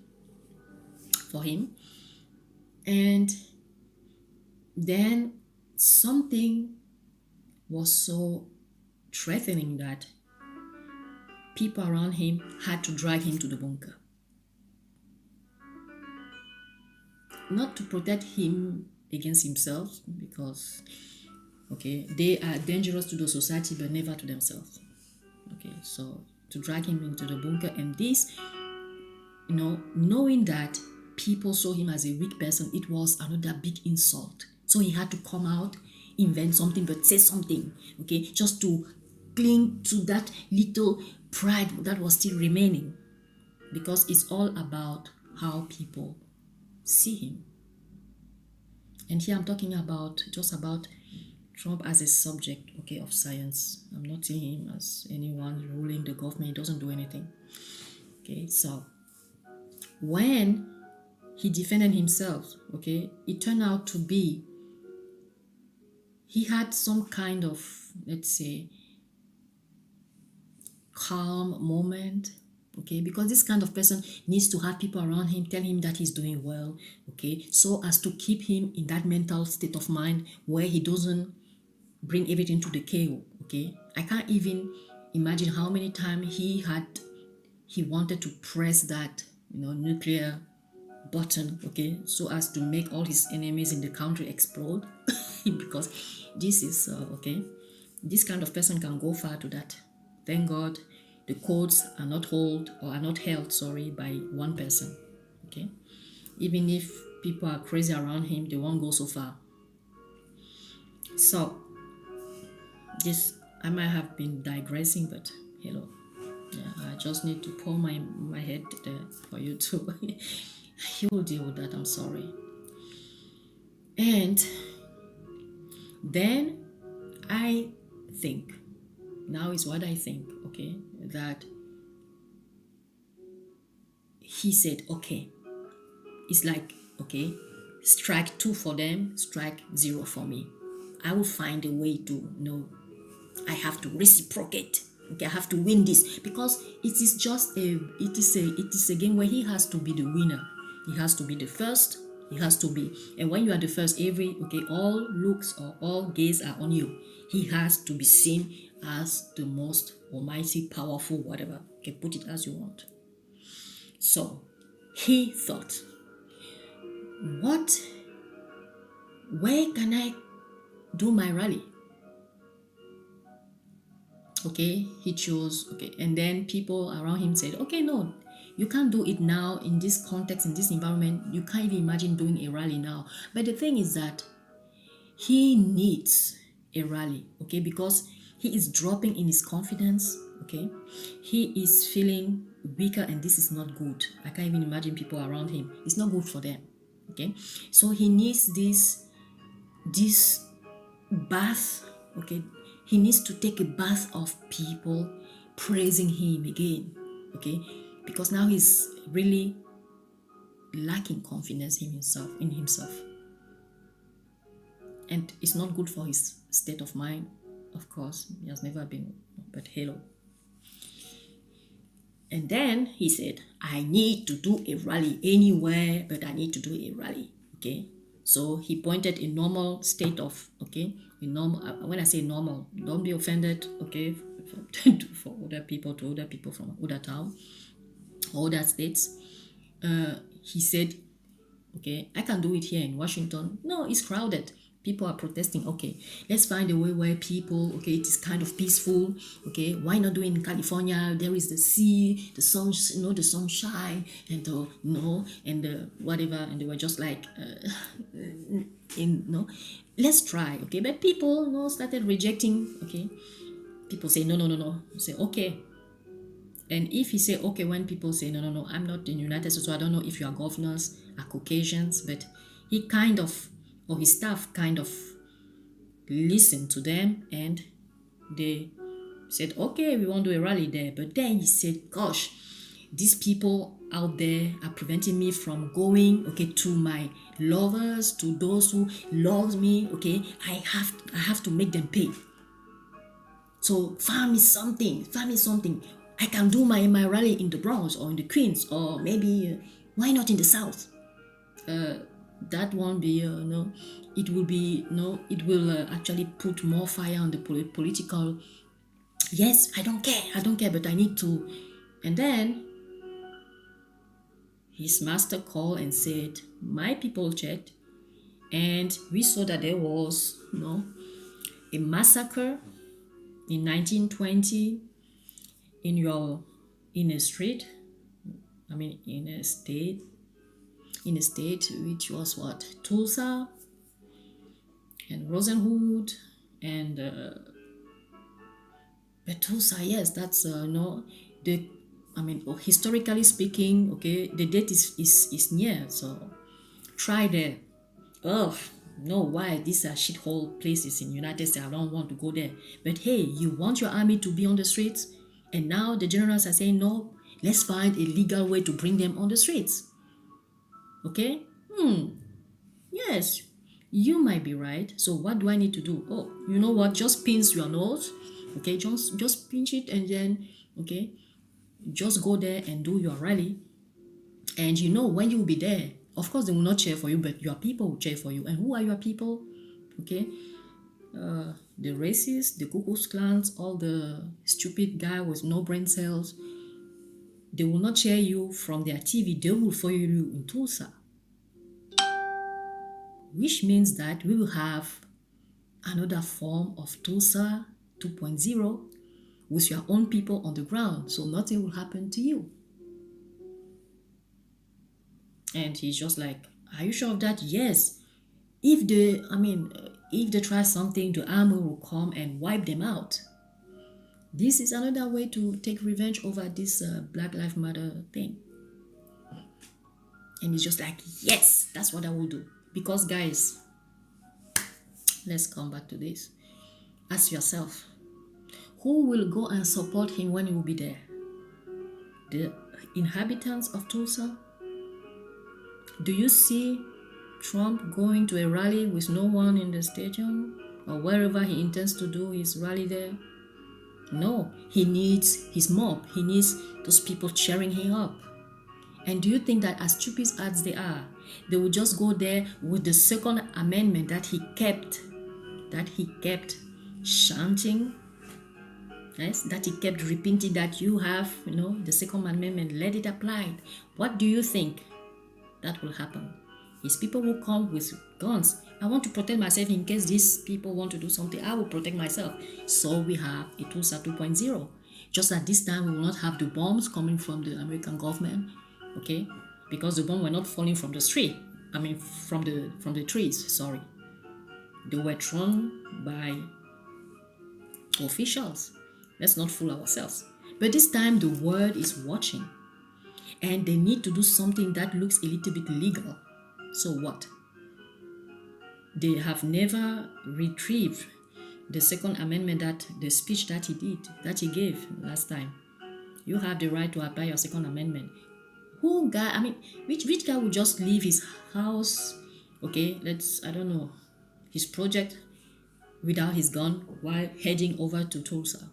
Speaker 1: for him. And then something was so threatening that people around him had to drag him to the bunker. Not to protect him against himself, because okay, they are dangerous to the society but never to themselves. Okay, so to drag him into the bunker, and this, knowing that people saw him as a weak person, it was another big insult. So he had to come out, invent something, but say something, okay, just to cling to that little pride that was still remaining, because it's all about how people see him. And here I'm talking about just about Trump as a subject, okay, of science. I'm not seeing him as anyone ruling the government. He doesn't do anything. Okay, so when he defended himself, okay, it turned out to be he had some kind of, let's say, calm moment, okay, because this kind of person needs to have people around him tell him that he's doing well, okay, so as to keep him in that mental state of mind where he doesn't bring everything to the KO, okay. I can't even imagine how many times he wanted to press that nuclear button, okay, so as to make all his enemies in the country explode because this is okay, this kind of person can go far to that. Thank God the codes are not held, sorry, by one person, okay. Even if people are crazy around him, they won't go so far. So this, I might have been digressing, but hello, yeah, I just need to pour my head there for you to he will deal with that, I'm sorry. And then I think, now is what I think, okay, that he said, okay, it's like, okay, strike 2 for them, strike 0 for me. I will find a way to I have to reciprocate. Okay, I have to win this, because it is a game where he has to be the winner. He has to be the first. He has to be, and when you are the first, all looks or all gaze are on you. He has to be seen as the most almighty, powerful, whatever. Okay, put it as you want. So he thought, where can I do my rally? Okay, he chose, okay, and then people around him said, okay, no, you can't do it now in this context, in this environment. You can't even imagine doing a rally now. But the thing is that he needs a rally, okay, because he is dropping in his confidence, okay. He is feeling weaker, and this is not good. I can't even imagine people around him. It's not good for them, okay. So he needs this bath, okay. He needs to take a bath of people praising him again, okay, because now he's really lacking confidence in himself, and it's not good for his state of mind. Of course, he has never been, but hello. And then he said, I need to do a rally anywhere, but I need to do a rally, okay. So he pointed a normal state of, okay, a normal, when I say normal, don't be offended, okay, for other people, to other people from other town, other states. He said, okay, I can do it here in Washington. No, it's crowded. People are protesting. Okay, let's find a way where people, okay, it is kind of peaceful. Okay, why not do it in California? There is the sea, the sun, the sunshine, and and the whatever. And they were just like, let's try. Okay, but people, started rejecting. Okay, people say no. Say okay. And if he say okay, when people say no, I'm not in United States, so I don't know if your governors are Caucasians, but he kind of, or his staff kind of listened to them, and they said, okay, we won't do a rally there. But then he said, gosh, these people out there are preventing me from going, okay, to my lovers, to those who love me, okay, I have to make them pay. So find me something. I can do my rally in the Bronx or in the Queens, or maybe why not in the South? that won't be no, it will be no, it will actually put more fire on the political. Yes, I don't care, but I need to. And then his master called and said, my people checked, and we saw that there was a massacre in 1920 in your in a street. I mean, in a state which was what, Tulsa and Rosenwood and but Tulsa. Yes, that's no the. I mean, historically speaking, okay, the date is near, so try there. Oh no, why these are shithole places in United States? I don't want to go there. But hey, you want your army to be on the streets, and now the generals are saying no. Let's find a legal way to bring them on the streets. Okay? Yes, you might be right. So what do I need to do? Oh, you know what? Just pinch your nose. Okay, just pinch it and then okay, just go there and do your rally. And you know when you will be there, of course they will not cheer for you, but your people will cheer for you. And who are your people? Okay, the racists, the Ku Klux Klans, all the stupid guy with no brain cells. They will not cheer you from their TV. They will follow you in Tulsa, which means that we will have another form of Tulsa 2.0 with your own people on the ground, so nothing will happen to you. And he's just like, are you sure of that? Yes. If they try something, the army will come and wipe them out. This is another way to take revenge over this Black Lives Matter thing. And he's just like, yes, that's what I will do. Because guys, let's come back to this. Ask yourself, who will go and support him when he will be there? The inhabitants of Tulsa? Do you see Trump going to a rally with no one in the stadium or wherever he intends to do his rally there? No, he needs his mob. He needs those people cheering him up. And do you think that as stupid as they are, they will just go there with the Second Amendment that he kept chanting, yes, that he kept repeating that you have, the Second Amendment, let it apply. What do you think that will happen? His people will come with guns. I want to protect myself in case these people want to do something. I will protect myself. So we have a Tulsa 2.0. Just that this time we will not have the bombs coming from the American government, okay? Because the bombs were not falling from the street. I mean, from the trees. Sorry, they were thrown by officials. Let's not fool ourselves. But this time the world is watching, and they need to do something that looks a little bit legal. So what? They have never retrieved the Second Amendment, that the speech that he gave last time. You have the right to apply your Second Amendment. Which guy would just leave his house, okay, I don't know, his project without his gun while heading over to Tulsa,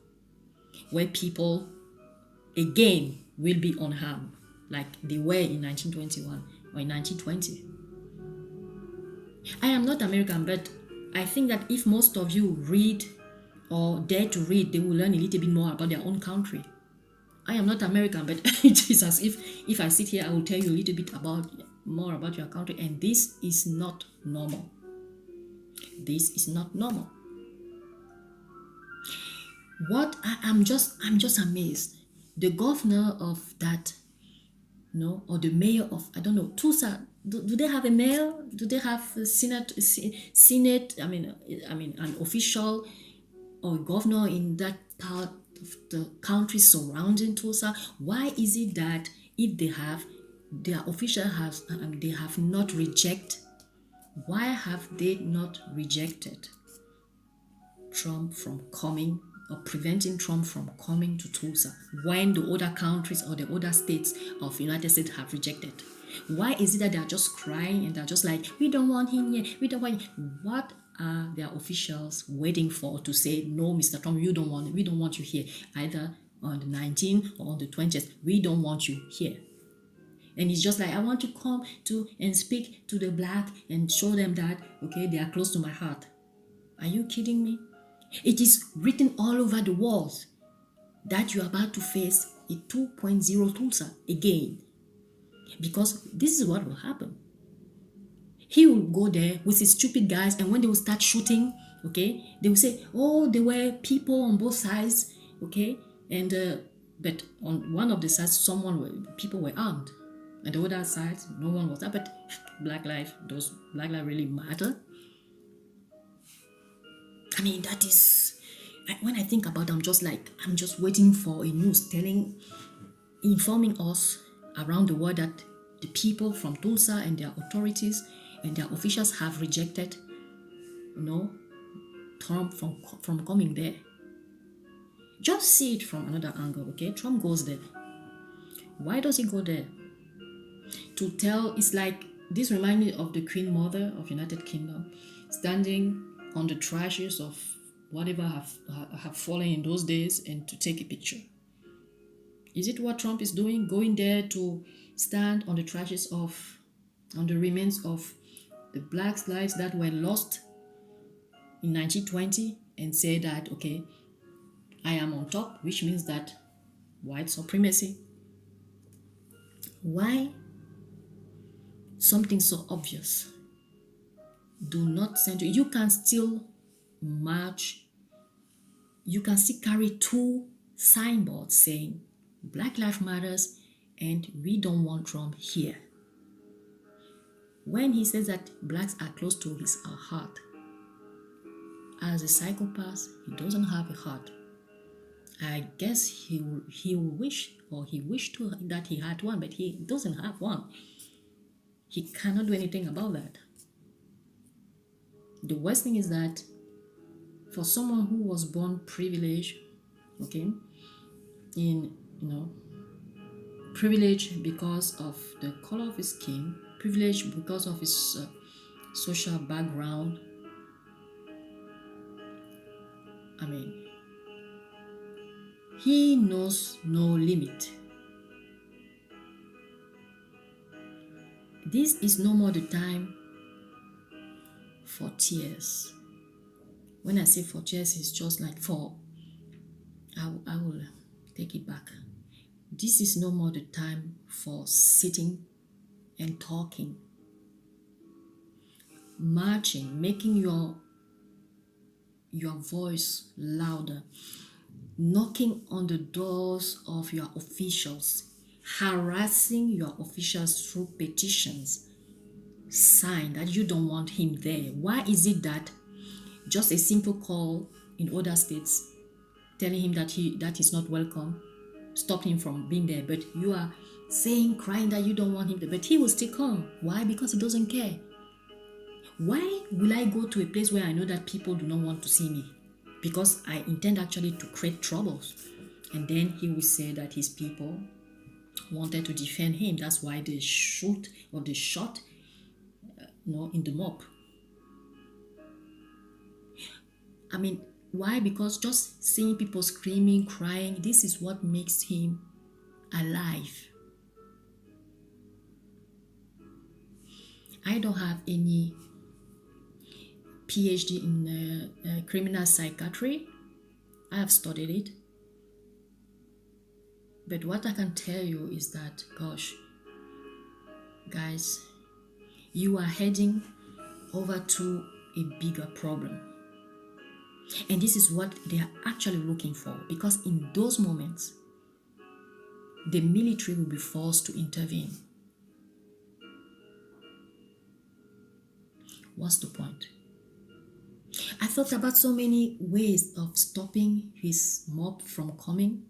Speaker 1: where people again will be unharmed like they were in 1921 or in 1920. I am not American, but I think that if most of you read or dare to read, they will learn a little bit more about their own country. I am not American, but it is as if I sit here, I will tell you a little bit more about your country, and this is not normal. This is not normal. I'm just amazed. The governor of that, or the mayor of, I don't know, Tulsa. Do they have a mayor? Do they have a senate? I mean, an official or governor in that part of the country surrounding Tulsa? Why is it that if they have, their official they have not rejected? Why have they not rejected Trump from coming, or preventing Trump from coming to Tulsa when the other countries or the other states of the United States have rejected? Why is it that they're just crying and they're just like, we don't want him here, we don't want him? What are their officials waiting for to say, no, Mr. Trump, we don't want you here, either on the 19th or on the 20th, we don't want you here? And it's just like, I want to come to and speak to the black and show them that, okay, they are close to my heart. Are you kidding me? It is written all over the walls that you are about to face a 2.0 Tulsa again. Because this is what will happen. He will go there with his stupid guys, and when they will start shooting, okay, they will say, oh, there were people on both sides, okay, and but on one of the sides, people were armed, and the other side, no one was there. But those black lives really matter. I mean, that is, when I think about it, I'm just waiting for a news informing us around the world that the people from Tulsa and their authorities and their officials have rejected, Trump from coming there. Just see it from another angle, okay? Trump goes there. Why does he go there? To tell, it's like, this reminds me of the Queen Mother of United Kingdom standing on the trashes of whatever have fallen in those days and to take a picture. Is it what Trump is doing? Going there to stand on the remains of the black lives that were lost in 1920 and say that, okay, I am on top, which means that white supremacy. Why something so obvious? Do not send you can still march, you can still carry 2 signboards saying Black Lives Matters and we don't want Trump here. When he says that blacks are close to his heart, as a psychopath, he doesn't have a heart. I guess he wished that he had one, but he doesn't have one. He cannot do anything about that. The worst thing is that for someone who was born privileged, okay, privilege because of the color of his skin, privilege because of his social background. I mean, he knows no limit. This is no more the time for tears. When I say for tears, it's just like I will take it back. This is no more the time for sitting and talking, marching, making your voice louder, knocking on the doors of your officials, harassing your officials through petitions, sign that you don't want him there. Why is it that just a simple call in other states telling him that he's not welcome stop him from being there, but you are crying that you don't want him there, but he will still come? Why? Because he doesn't care. Why will I go to a place where I know that people do not want to see me? Because I intend actually to create troubles. And then he will say that his people wanted to defend him. That's why they shot in the mob. I mean, why? Because just seeing people screaming, crying, this is what makes him alive. I don't have any PhD in criminal psychiatry. I have studied it. But what I can tell you is that, gosh, guys, you are heading over to a bigger problem. And this is what they are actually looking for, because in those moments, the military will be forced to intervene. What's the point? I thought about so many ways of stopping his mob from coming.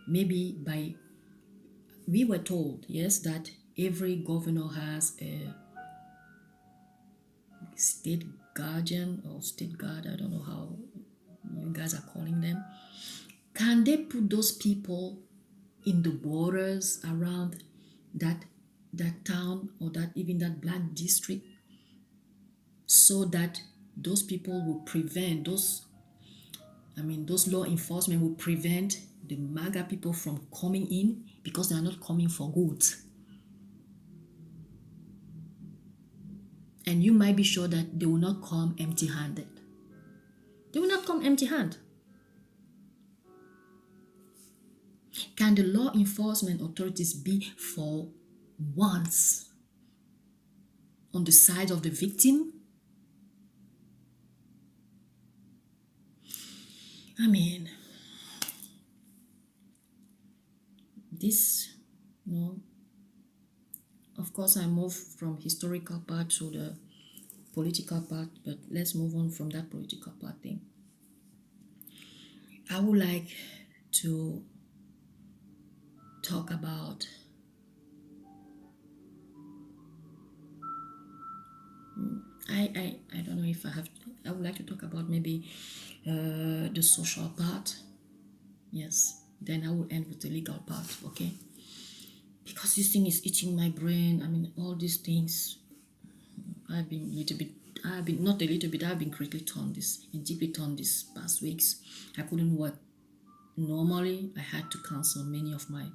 Speaker 1: Maybe we were told, yes, that every governor has a state guardian or state guard, I don't know how you guys are calling them. Can they put those people in the borders around that town or that black district, so that those people will prevent those law enforcement will prevent the MAGA people from coming in because they are not coming for goods. And you might be sure that they will not come empty-handed. They will not come empty-handed. Can the law enforcement authorities be for once on the side of the victim? I mean, this, of course I move from historical part to the political part, but let's move on from that political part thing. I would like to talk about I don't know if I would like to talk about maybe the social part. Yes, then I will end with the legal part, okay? Because this thing is eating my brain. I mean, all these things, I've been not a little bit, I've been greatly torn and deeply torn these past weeks. I couldn't work normally. I had to cancel many of my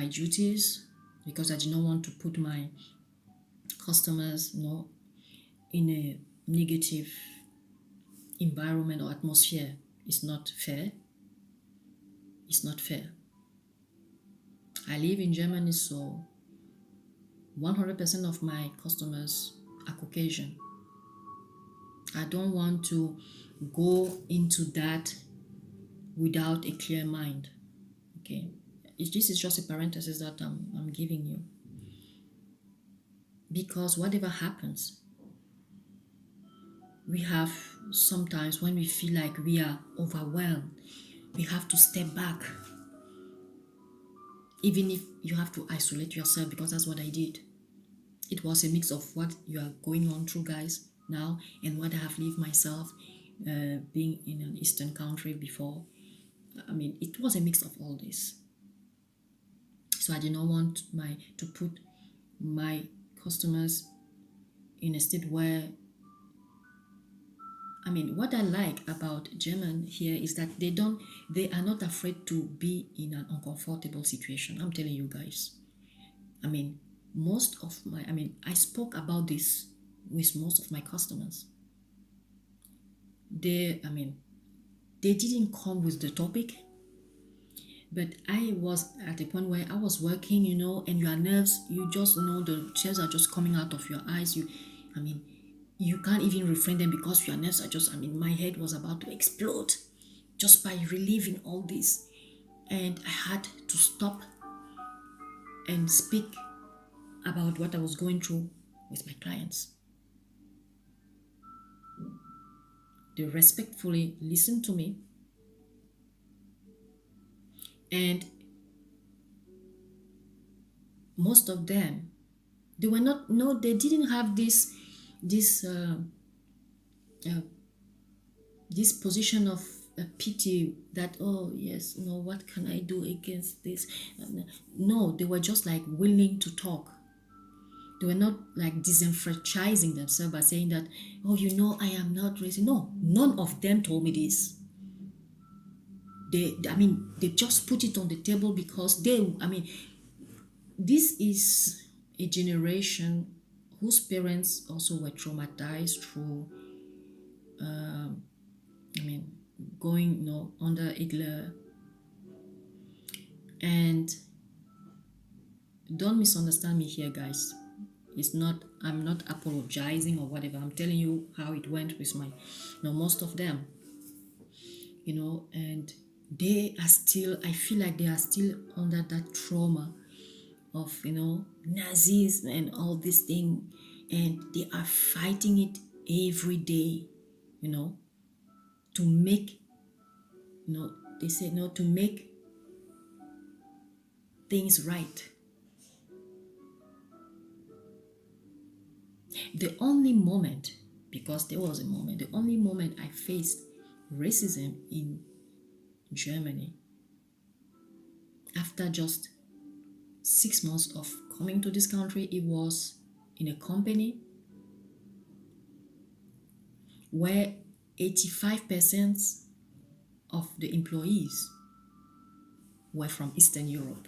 Speaker 1: duties because I did not want to put my customers, in a negative environment or atmosphere. It's not fair. It's not fair. I live in Germany, so 100% of my customers are Caucasian. I don't want to go into that without a clear mind. Okay, this is just a parenthesis that I'm giving you, because whatever happens, we have sometimes when we feel like we are overwhelmed, we have to step back, even if you have to isolate yourself, because that's what I did. It was a mix of what you are going on through, guys, now, and what I have lived myself, being in an Eastern country before. I mean, it was a mix of all this. So I did not want to put my customers in a state where, I mean, what I like about German here is that they are not afraid to be in an uncomfortable situation. I'm telling you guys. I mean, I spoke about this with most of my customers. They didn't come with the topic, but I was at a point where I was working, and your nerves, you just know the tears are just coming out of your eyes. You can't even refrain them because your nerves are just, my head was about to explode just by reliving all this. And I had to stop and speak about what I was going through with my clients. They respectfully listened to me, and most of them, they didn't have this position of pity that, oh yes, what can I do against this? No, they were just like willing to talk. They were not like disenfranchising themselves by saying that, oh, I am not racist. No, none of them told me this. They just put it on the table because this is a generation whose parents also were traumatized through, going, under Hitler. And don't misunderstand me here, guys. I'm not apologizing or whatever. I'm telling you how it went with most of them, and they are still, I feel like they are still under that trauma of, Nazis and all this thing, and they are fighting it every day, to make, they say, to make things right. The only moment, because there was a moment, the only moment I faced racism in Germany, after just 6 months of coming to this country, it was in a company where 85% of the employees were from Eastern Europe.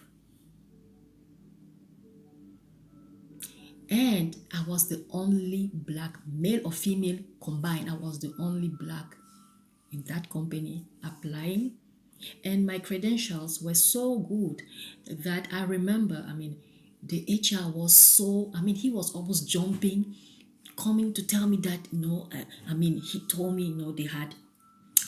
Speaker 1: And I was the only black, male or female combined. I was the only black in that company applying. And my credentials were so good that I remember, the HR was so, he was almost jumping, coming to tell me that, he told me, they had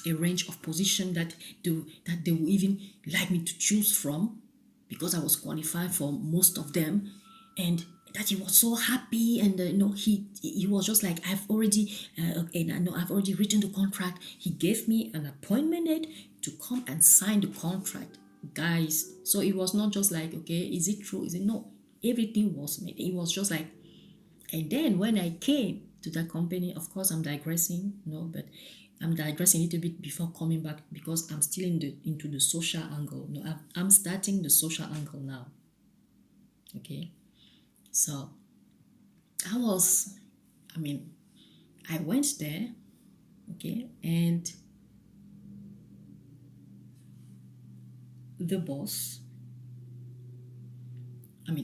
Speaker 1: a range of position that they would even like me to choose from because I was qualified for most of them, and that he was so happy. And he was just like, I've already and I know I've already written the contract. He gave me an appointment date to come and sign the contract, guys. So it was not just like, okay, is it true, is it no, everything was made. It was just like, and then when I came to that company, of course, I'm digressing, but I'm digressing a little bit before coming back because I'm still into the social angle. No, I'm starting the social angle now. Okay, so I was, I went there, okay, and the boss.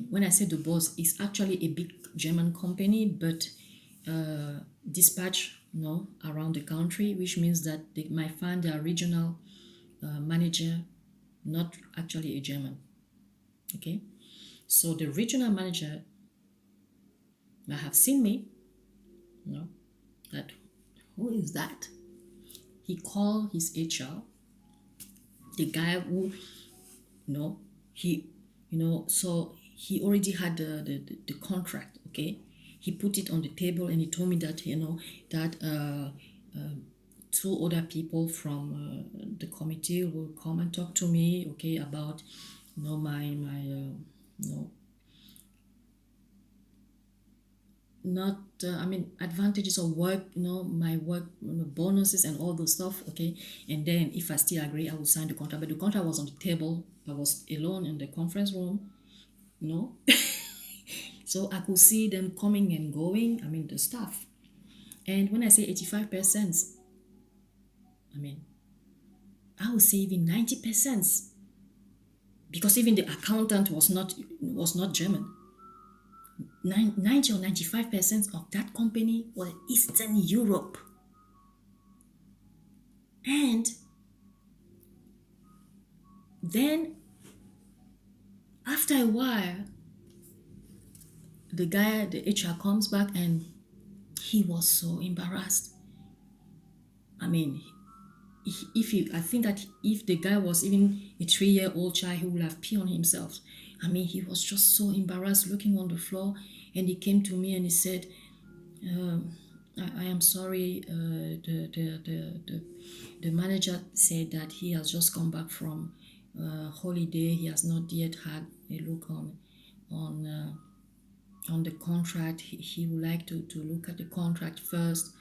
Speaker 1: When I say the boss, it's actually a big German company, but dispatch around the country, which means that they might find their regional manager not actually a German. Okay, so the regional manager might have seen me, that who is that? He called his HR, the guy who, he, so he already had the contract. Okay, he put it on the table and he told me that that two other people from the committee will come and talk to me, okay, about my not advantages of work, my work, bonuses and all those stuff, okay. And then if I still agree, I will sign the contract. But the contract was on the table. I was alone in the conference room, so I could see them coming and going, the staff. And when I say 85%, I would say even 90%, because even the accountant was not German. 90 or 95% of that company were Eastern Europe. And then after a while, the HR comes back and he was so embarrassed. I think that if the guy was even a 3-year-old child, he would have peed on himself. He was just so embarrassed, looking on the floor, and he came to me and he said, I am sorry, the manager said that he has just come back from holiday. He has not yet had a look on the contract. He would like to look at the contract first.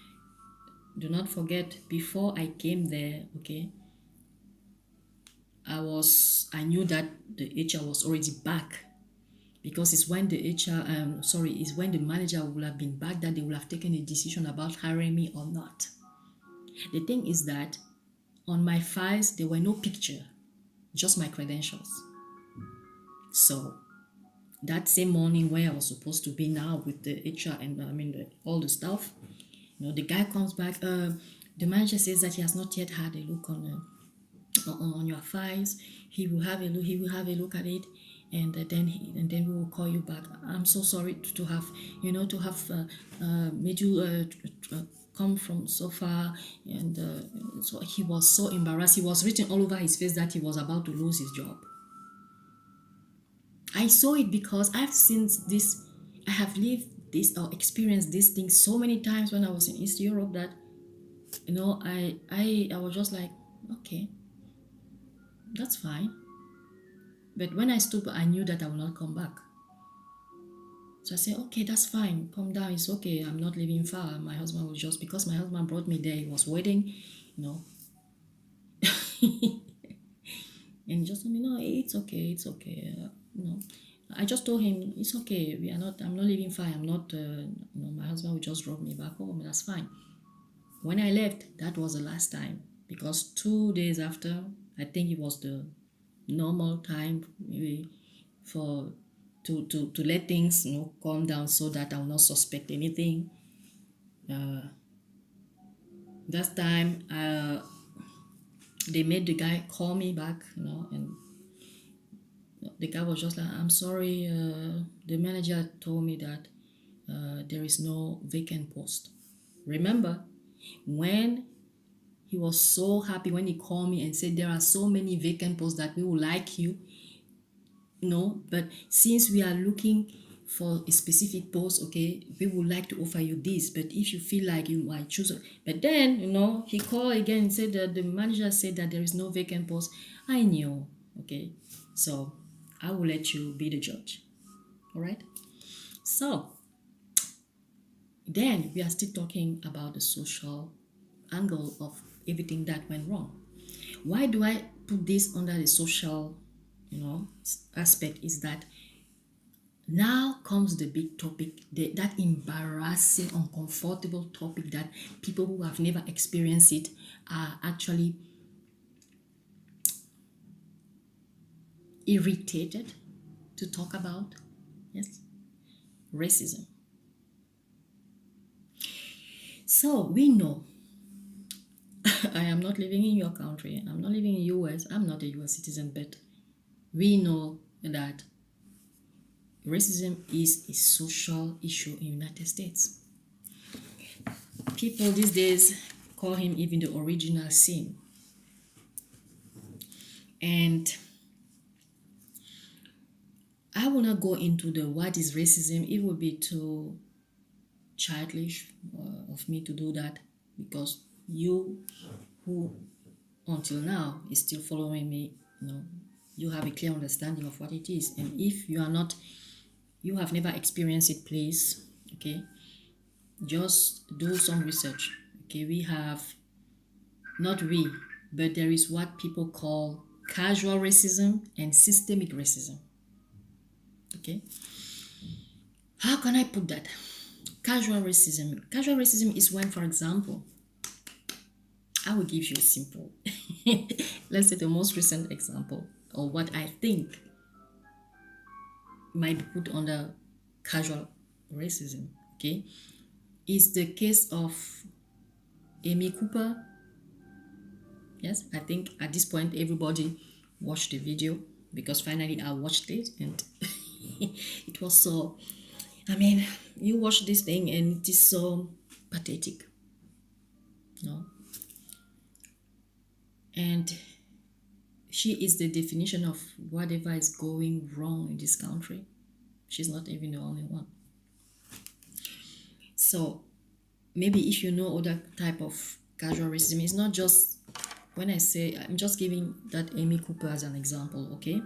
Speaker 1: Do not forget, before I came there, okay, I knew that the HR was already back, because it's when the it's when the manager would have been back that they would have taken a decision about hiring me or not. The thing is that on my files there were no picture, just my credentials. So that same morning where I was supposed to be now with the HR and all the stuff, the guy comes back. The manager says that he has not yet had a look on your files. He will have a look. He will have a look at it, and then we will call you back. I'm so sorry to have made you come from so far. And so he was so embarrassed. He was written all over his face that he was about to lose his job. I saw it because I've seen this. I have lived this or experienced this thing so many times when I was in East Europe that I was just like, okay, that's fine. But when I stood, I knew that I will not come back. So I said, okay, that's fine. Come down. It's okay. I'm not living far. My husband was just, because my husband brought me there. He was waiting, and just told me, no, it's okay. It's okay. I just told him, it's okay. I'm not living far. I'm not, my husband will just drop me back home. That's fine. When I left, that was the last time, because 2 days after, I think it was the normal time maybe for to let things calm down so that I will not suspect anything. That time they made the guy call me back, and the guy was just like, I'm sorry, the manager told me that there is no vacant post. Remember when he was so happy when he called me and said there are so many vacant posts that we would like you, but since we are looking for a specific post, okay, we would like to offer you this, but if you feel like you might choose but then he called again and said that the manager said that there is no vacant post. I knew, okay, so I will let you be the judge. All right, so then we are still talking about the social angle of everything that went wrong. Why do I put this under the social aspect? Is that now comes the big topic, that embarrassing, uncomfortable topic that people who have never experienced it are actually irritated to talk about. Yes, racism. So we know I am not living in your country, I'm not living in US, I'm not a US citizen, but we know that racism is a social issue in United States. People these days call him even the original sin. And I will not go into the what is racism. It would be too childish of me to do that, because you who until now is still following me, you have a clear understanding of what it is. And if you have never experienced it, please, okay, just do some research. Okay, we have, not we, but there is what people call casual racism and systemic racism. Okay, how can I put that? Casual racism is when, for example, I will give you a simple let's say the most recent example, or what I think might be put under casual racism, okay, is the case of Amy Cooper. Yes, I think at this point everybody watched the video, because finally I watched it, and it was so, I mean, you watch this thing and it is so pathetic. No. And she is the definition of whatever is going wrong in this country. She's not even the only one. So maybe if you know other type of casual racism, it's not just, when I say, I'm just giving that Amy Cooper as an example, okay?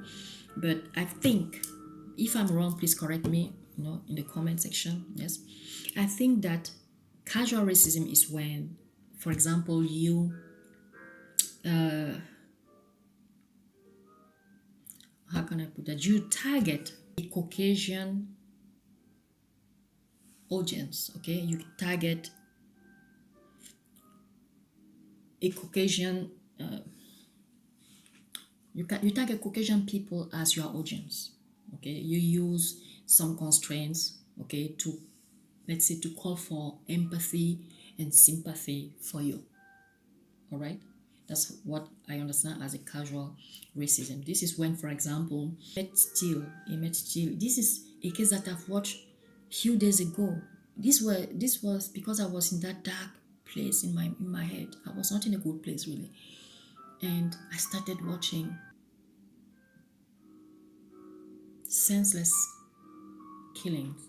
Speaker 1: But I think, if I'm wrong, please correct me, in the comment section. Yes, I think that casual racism is when, for example, you how can I put that? You target a Caucasian audience, okay? You target a Caucasian, you target Caucasian people as your audience, okay? You use some constraints, okay, to, let's say, to call for empathy and sympathy for you. All right, that's what I understand as a casual racism. This is when, for example, Emmett Till. This is a case that I've watched a few days ago. This was because I was in that dark place in my head. I was not in a good place really, and I started watching senseless killings,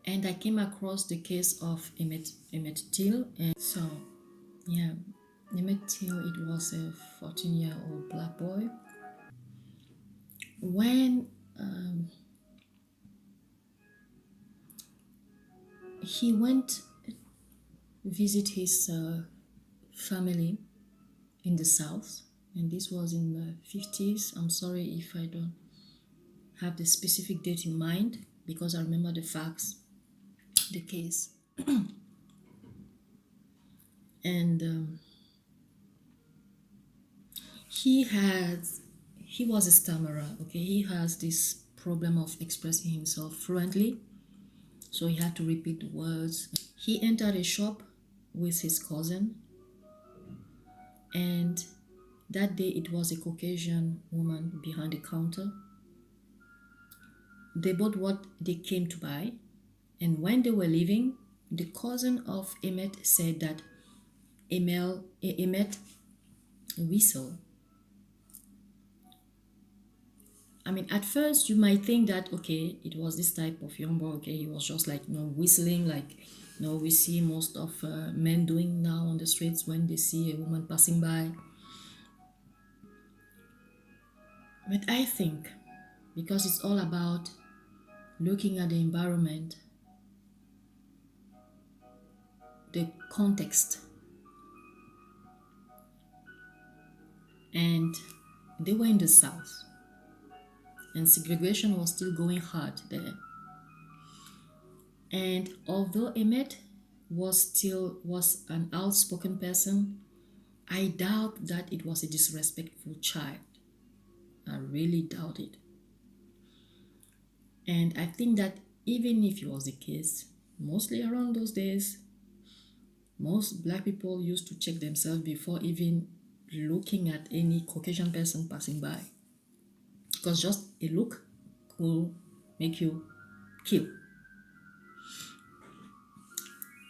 Speaker 1: and I came across the case of Emmett Till. And so yeah, Emmett Till, it was a 14-year-old black boy. When he went visit his family in the south, and this was in the 50s. I'm sorry if I don't have the specific date in mind, because I remember the facts, the case. And he has he was a stammerer. Okay, he has this problem of expressing himself fluently, so he had to repeat the words. He entered a shop with his cousin, and that day it was a Caucasian woman behind the counter. They bought what they came to buy, and when they were leaving, the cousin of Emmett said that Emmett whistled. I mean, at first you might think that okay, it was this type of young boy. Okay, he was just like whistling, like we see most of men doing now on the streets when they see a woman passing by. But I think because it's all about looking at the environment, the context, and they were in the South, and segregation was still going hard there. And although Emmett was an outspoken person, I doubt that it was a disrespectful child. I really doubt it. And I think that even if it was the case, mostly around those days, most black people used to check themselves before even looking at any Caucasian person passing by. Because just a look will make you kill.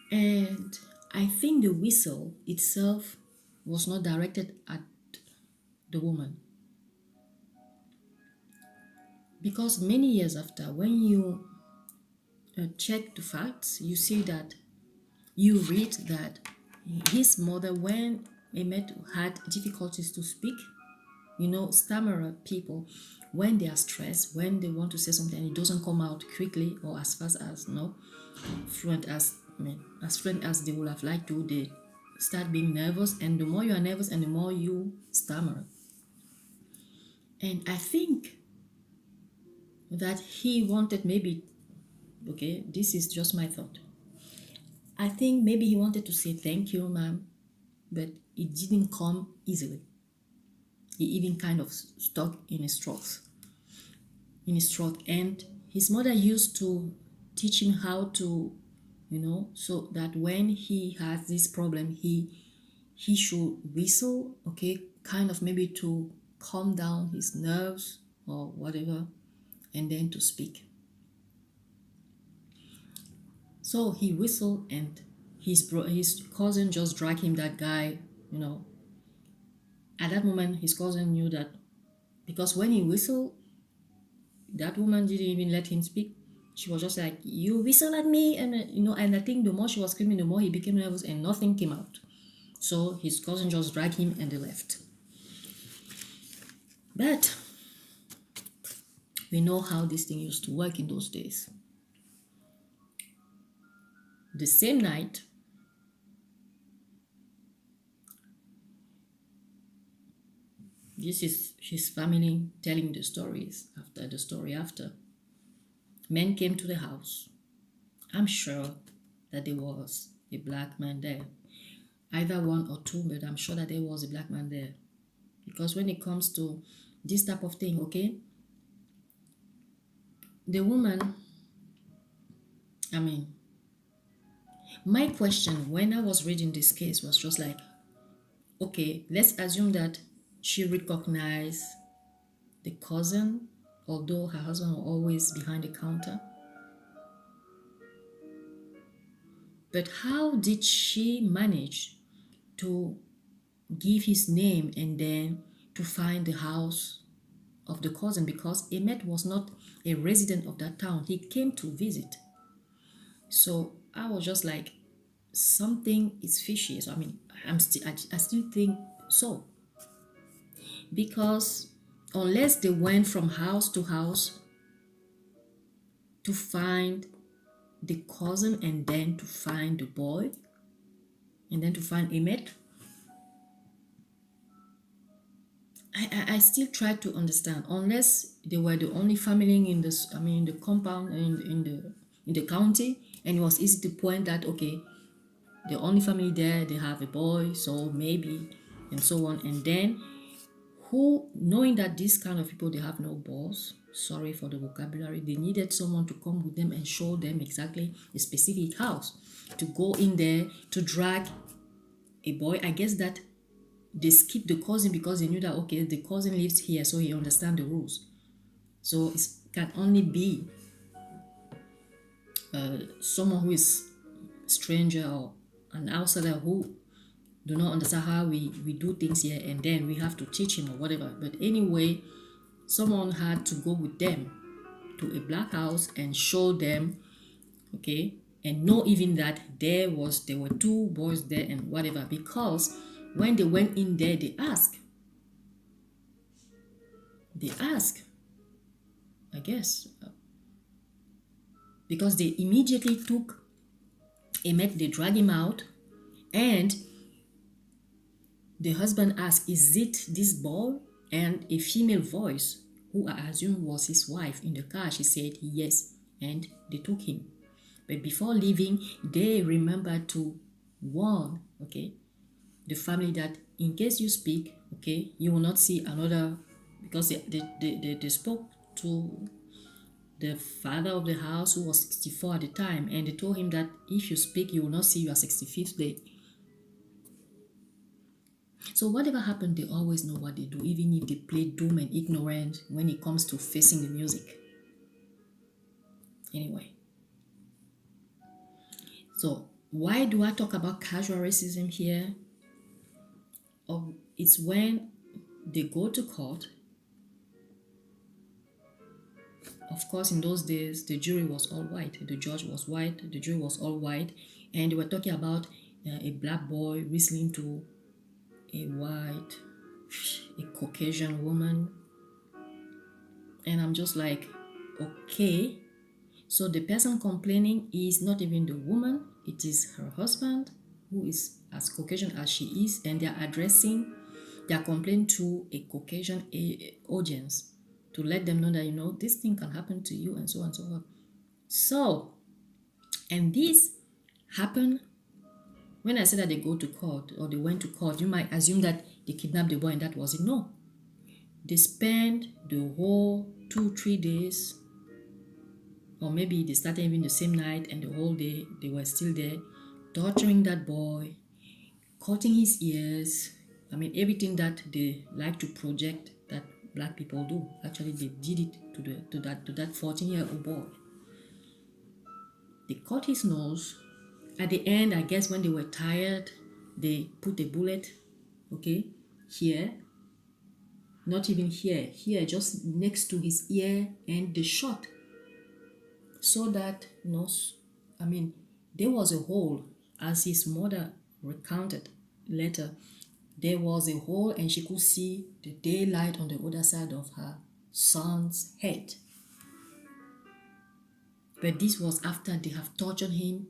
Speaker 1: And I think the whistle itself was not directed at the woman. Because many years after, when you check the facts, you see that you read that his mother, when Emmett had difficulties to speak, stammerer people, when they are stressed, when they want to say something and it doesn't come out quickly or as fast as fluent as fluent as they would have liked to, they start being nervous, and the more you are nervous and the more you stammer. And I think that he wanted maybe, okay, this is just my thought. I think maybe he wanted to say thank you, ma'am, but it didn't come easily. He even kind of stuck in his throat. And his mother used to teach him how to, so that when he has this problem, he should whistle, okay, kind of maybe to calm down his nerves or whatever, and then to speak. So he whistled, and his cousin just dragged him, that guy, At that moment, his cousin knew that, because when he whistled, that woman didn't even let him speak. She was just like, "You whistle at me," and and I think the more she was screaming, the more he became nervous, and nothing came out. So his cousin just dragged him and they left. But we know how this thing used to work in those days. The same night, this is his family telling the stories after the story after. Men came to the house. I'm sure that there was a black man there. Either one or two, but I'm sure that there was a black man there. Because when it comes to this type of thing, okay, the woman, my question when I was reading this case was just like, okay, let's assume that she recognized the cousin, although her husband was always behind the counter. But how did she manage to give his name and then to find the house of the cousin? Because Emmett was not a resident of that town. He came to visit. So I was just like, something is fishy. So I still think so. Because unless they went from house to house to find the cousin and then to find the boy and then to find Emmett, I still try to understand. Unless they were the only family in this, in the compound, in the county, and it was easy to point that, okay, the only family there, they have a boy, so maybe, and so on. And then who, knowing that these kind of people, they have no balls, sorry for the vocabulary, they needed someone to come with them and show them exactly a specific house to go in there to drag a boy. I guess that they skipped the cousin because they knew that, okay, the cousin lives here, so he understands the rules. So it can only be someone who is stranger or an outsider who do not understand how we do things here, and then we have to teach him or whatever. But anyway, someone had to go with them to a black house and show them, okay, and know even that there were two boys there and whatever, because when they went in there, they ask, I guess, because they immediately took a mat, they drag him out, and the husband asked, is it this boy? And a female voice, who I assume was his wife in the car, she said yes, and they took him. But before leaving, they remembered to warn, okay, the family that in case you speak, okay, you will not see another, because they spoke to the father of the house who was 64 at the time, and they told him that if you speak, you will not see your 65th day. So whatever happened, they always know what they do, even if they play doom and ignorant when it comes to facing the music. Anyway, so why do I talk about casual racism here? It's when they go to court. Of course, in those days, the jury was all white. The judge was white. The jury was all white. And they were talking about a black boy whistling to a Caucasian woman. And I'm just like, okay. So the person complaining is not even the woman. It is her husband, who is as Caucasian as she is. And they're addressing their complaint to a Caucasian audience to let them know that, this thing can happen to you and so on and so forth. So, and this happened when I said that they go to court or they went to court. You might assume that they kidnapped the boy and that was it. No. They spent the whole 2-3 days, or maybe they started even the same night, and the whole day they were still there, torturing that boy, cutting his ears. I mean, everything that they like to project that black people do. Actually, they did it to that 14-year-old boy. They cut his nose. At the end, I guess when they were tired, they put a bullet, okay, here, not even here, just next to his ear, and they shot. So that, there was a hole, as his mother recounted later. There was a hole, and she could see the daylight on the other side of her son's head. But this was after they have tortured him.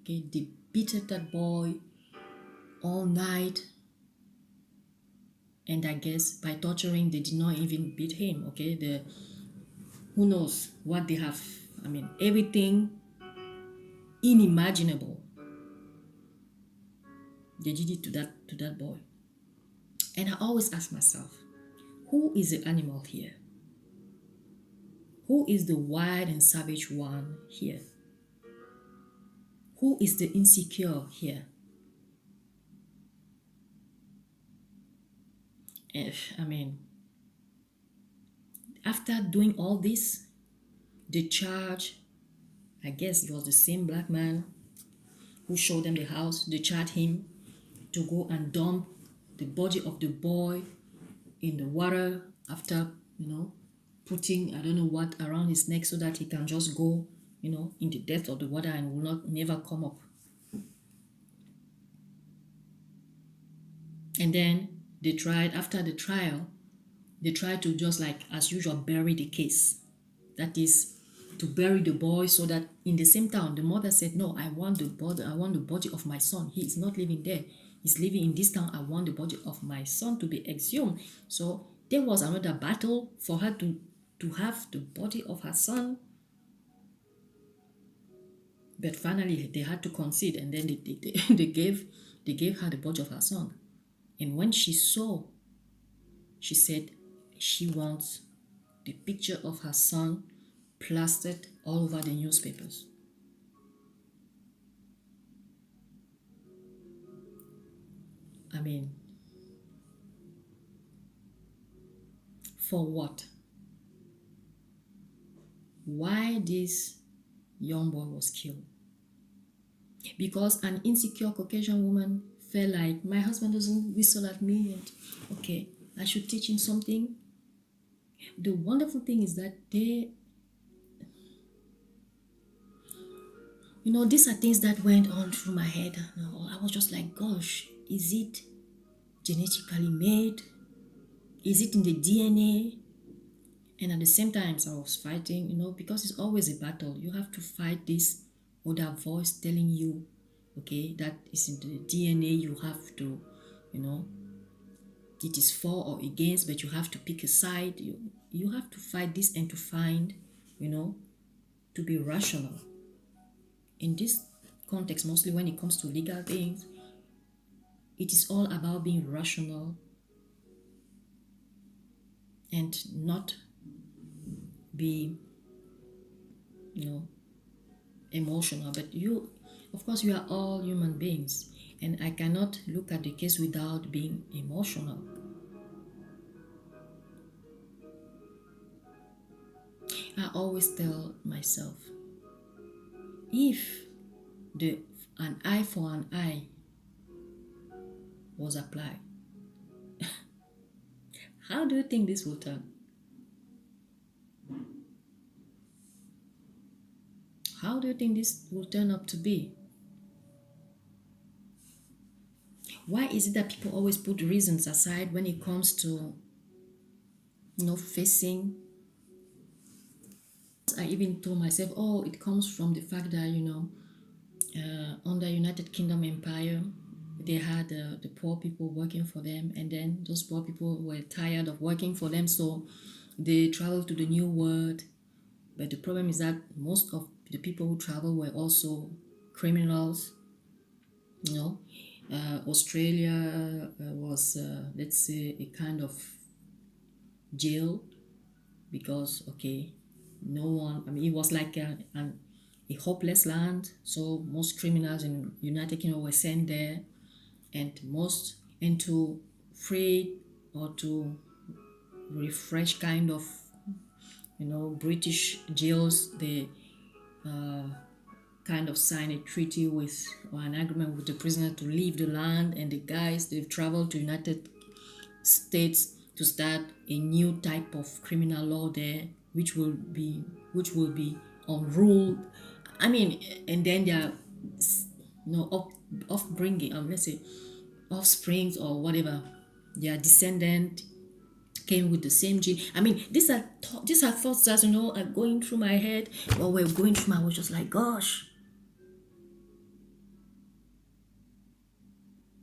Speaker 1: Okay, they beat that boy all night. And I guess by torturing, they did not even beat him. Okay, who knows what they have. Everything unimaginable. They did it to that boy. And I always ask myself, who is the animal here? Who is the wild and savage one here? Who is the insecure here? After doing all this, the charge, I guess it was the same black man who showed them the house. They charged him to go and dump the body of the boy in the water after, putting I don't know what around his neck so that he can just go, in the depth of the water and will never come up. And then after the trial, they tried to just like as usual bury the case. That is to bury the boy so that in the same town, the mother said, no, I want the body of my son. He is not living there. He's living in this town. I want the body of my son to be exhumed. So there was another battle for her to have the body of her son. But finally, they had to concede, and then they gave her the budget of her son. And when she saw, she said she wants the picture of her son plastered all over the newspapers. I mean, for what? Why this young boy was killed? Because an insecure Caucasian woman felt like my husband doesn't whistle at me, and okay, I should teach him something. The wonderful thing is that these are things that went on through my head. I was just like, gosh, is it genetically made? Is it in the DNA? And at the same time, I was fighting, because it's always a battle. You have to fight this other voice telling you, okay, that is in the DNA. You have to, it is for or against, but you have to pick a side. You have to fight this and to find, to be rational. In this context, mostly when it comes to legal things, it is all about being rational and not be, emotional. But of course, you are all human beings, and I cannot look at the case without being emotional. I always tell myself, if an eye for an eye was applied, how do you think this will turn? How do you think this will turn up to be? Why is it that people always put reasons aside when it comes to, facing? I even told myself, oh, it comes from the fact that, under United Kingdom Empire, they had the poor people working for them, and then those poor people were tired of working for them, so they traveled to the New World. But the problem is that most of the people who travel were also criminals. Australia was, let's say, a kind of jail, because, okay, no one, it was like a hopeless land. So most criminals in United Kingdom were sent there, and to free or to refresh kind of, British jails, they kind of sign a treaty with, or an agreement with the prisoner to leave the land, and the guys, they've traveled to United States to start a new type of criminal law there, which will be unruled. And then their upbringing, let's say offsprings or whatever, their descendant came with the same gene. These are thoughts that are going through my head, or were going through my. I was just like, gosh.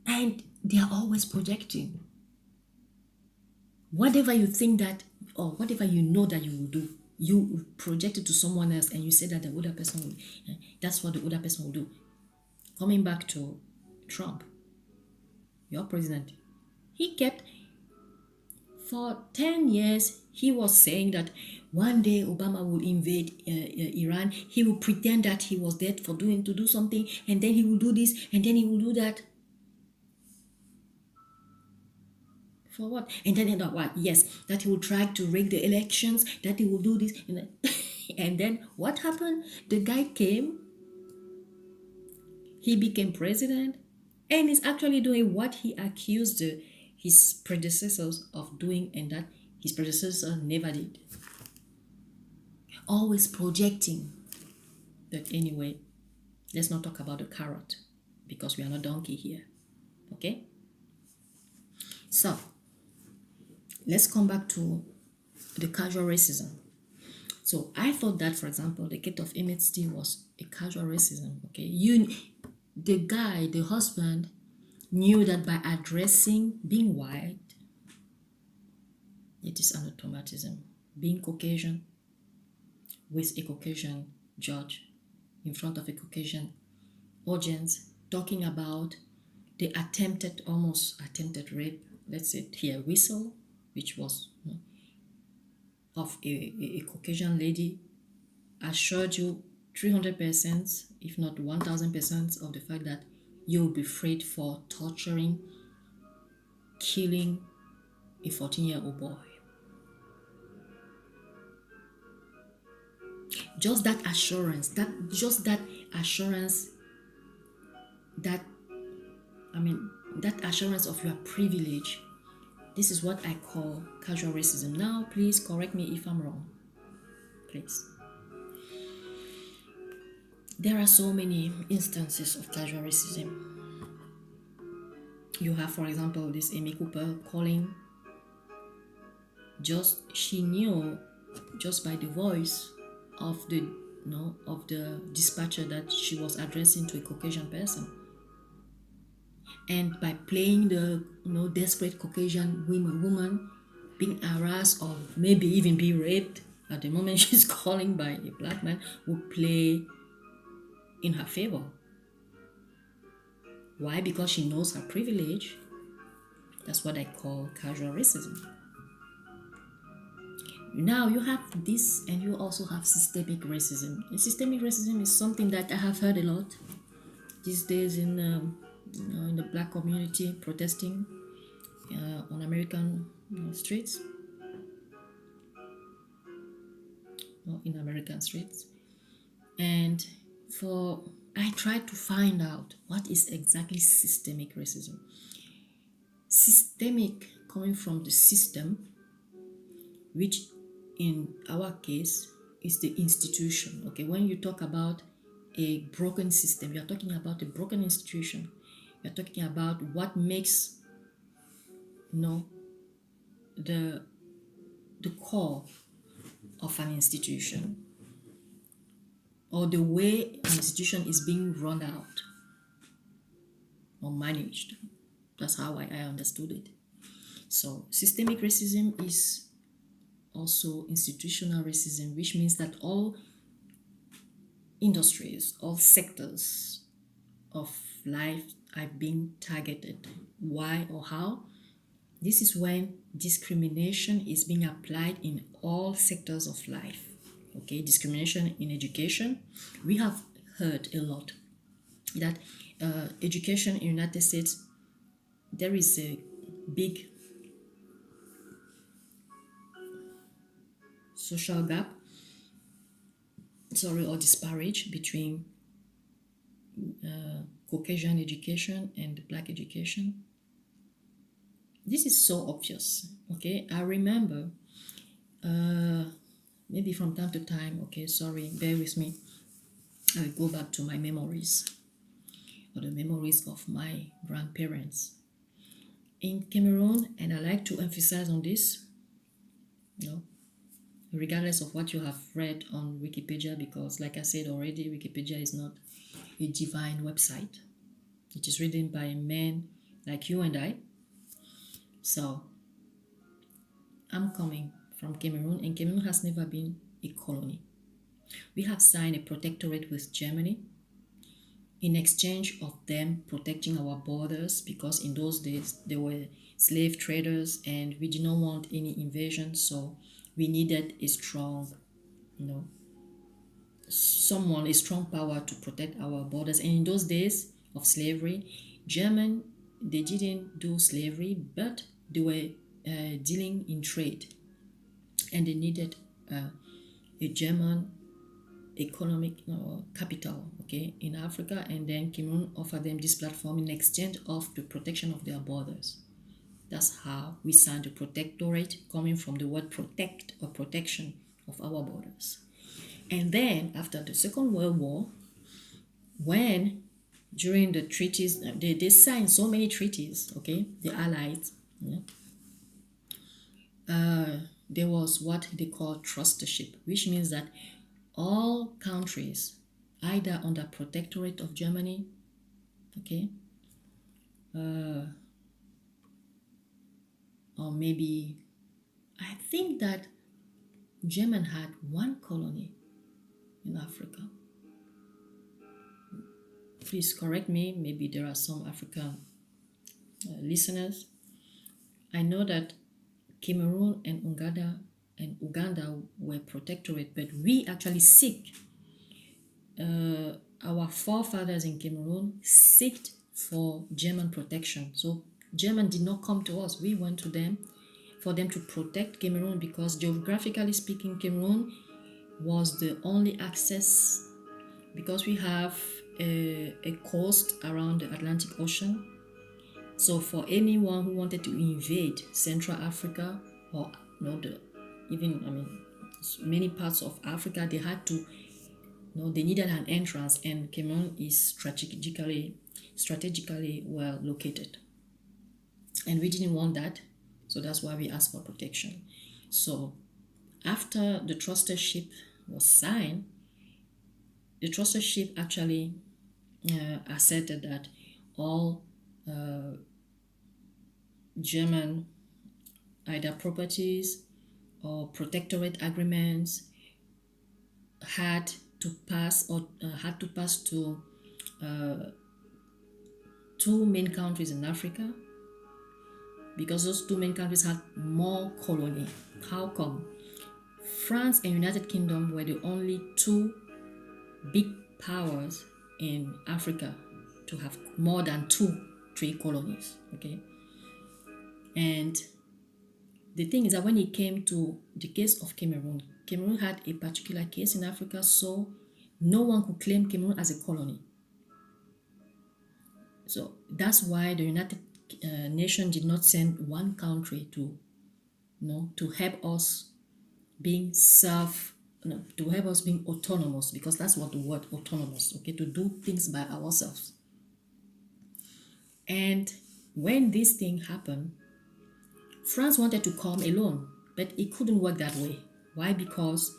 Speaker 1: And they are always projecting. Whatever you think that, or whatever you know that you will do, you project it to someone else, and you say that the other person will, that's what the other person will do. Coming back to Trump, your president, he kept, for 10 years, he was saying that one day Obama will invade Iran. He will pretend that he was there to do something, and then he will do this, and then he will do that. For what? And then what? Yes, that he will try to rig the elections, that he will do this. And then what happened? The guy came, he became president, and is actually doing what he accused his predecessors of doing, and that his predecessors never did. Always projecting. But anyway, let's not talk about the carrot, because we are not donkey here. Okay? So, let's come back to the casual racism. So I thought that, for example, the case of Emmett Till was a casual racism. Okay, the husband, knew that by addressing being white, it is an automatism. Being Caucasian with a Caucasian judge, in front of a Caucasian audience talking about the almost attempted rape, let's say here, whistle, which was of a Caucasian lady, assured you 300%, if not 1000%, of the fact that you'll be freed for torturing, killing a 14-year-old boy. Just that assurance, that assurance of your privilege. This is what I call casual racism. Now, please correct me if I'm wrong. Please. There are so many instances of casual racism. You have, for example, this Amy Cooper calling. She knew just by the voice of the dispatcher that she was addressing to a Caucasian person, and by playing the desperate Caucasian woman being harassed or maybe even be raped at the moment she's calling by a black man, would play in her favor. Why? Because she knows her privilege. That's what I call casual racism. Now you have this, and you also have systemic racism. And systemic racism is something that I have heard a lot these days in the black community protesting on American streets, in American streets. And I tried to find out what is exactly systemic racism. Systemic coming from the system, which in our case is the institution. Okay, when you talk about a broken system, you're talking about a broken institution. You're talking about what makes the core of an institution, or the way an institution is being run out or managed. That's how I understood it. So systemic racism is also institutional racism, which means that all industries, all sectors of life are being targeted. Why or how? This is when discrimination is being applied in all sectors of life. Okay, discrimination in education. We have heard a lot that education in the United States, there is a big social gap, or disparage between Caucasian education and black education. This is so obvious. Okay, I remember maybe from time to time, okay, sorry, bear with me, I go back to my memories, or the memories of my grandparents in Cameroon. And I like to emphasize on this, regardless of what you have read on Wikipedia, because like I said already, Wikipedia is not a divine website. It is written by men like you and I. So I'm coming from Cameroon, and Cameroon has never been a colony. We have signed a protectorate with Germany in exchange of them protecting our borders, because in those days they were slave traders and we did not want any invasion. So we needed a strong, a strong power to protect our borders. And in those days of slavery, they didn't do slavery, but they were dealing in trade, and they needed a German economic capital, okay, in Africa. And then Cameroon offered them this platform in exchange of the protection of their borders. That's how we signed the protectorate, coming from the word protect, or protection of our borders. And then after the Second World War, when during the treaties, they signed so many treaties, okay, the Allies, there was what they call trustership, which means that all countries, either under protectorate of Germany, okay, or maybe, I think that German had one colony in Africa. please correct me. Maybe there are some African listeners. I know that Cameroon and Uganda were protectorate, but we actually seek our forefathers in Cameroon sought for German protection. So German did not come to us. We went to them for them to protect Cameroon because geographically speaking, Cameroon was the only access because we have a coast around the Atlantic Ocean. So for anyone who wanted to invade Central Africa or many parts of Africa, they had to they needed an entrance, and Cameroon is strategically well located. And we didn't want that, so that's why we asked for protection. So after the trusteeship was signed, the trusteeship actually asserted that all German either properties or protectorate agreements had to pass to two main countries in Africa because those two main countries had more colony. How come? France and United Kingdom were the only two big powers in Africa to have more than three colonies. Okay, and the thing is that when it came to the case of Cameroon, Cameroon had a particular case in Africa, so no one could claim Cameroon as a colony. So that's why the United Nations did not send one country to help us being to help us being autonomous, because that's what the word autonomous, okay, to do things by ourselves. And when this thing happened, France wanted to come alone, but it couldn't work that way. Why? Because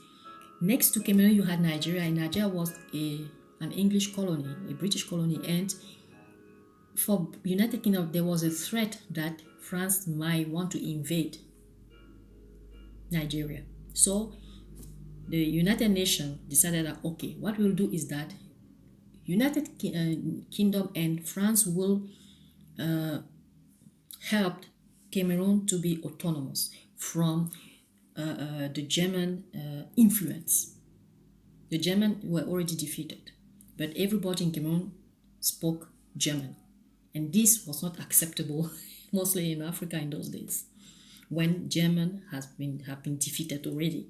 Speaker 1: next to Cameroon you had Nigeria, and Nigeria was an English colony, a British colony, and for United Kingdom there was a threat that France might want to invade Nigeria. So the United Nations decided that, okay, what we'll do is that United Kingdom and France will help Cameroon to be autonomous from the German influence. The German were already defeated, but everybody in Cameroon spoke German, and this was not acceptable, mostly in Africa in those days, when German have been defeated already.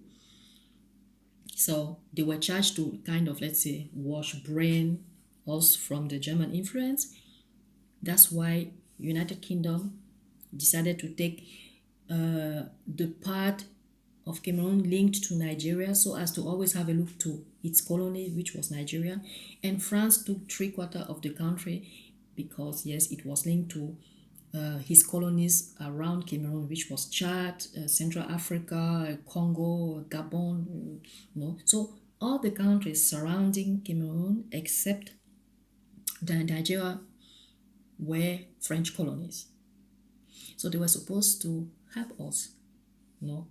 Speaker 1: So they were charged to kind of, let's say, wash brain us from the German influence. That's why United Kingdom decided to take the part of Cameroon linked to Nigeria, so as to always have a look to its colony, which was Nigeria. And France took 3/4 of the country because, yes, it was linked to his colonies around Cameroon, which was Chad, Central Africa, Congo, Gabon. So all the countries surrounding Cameroon except Nigeria were French colonies. So they were supposed to help us,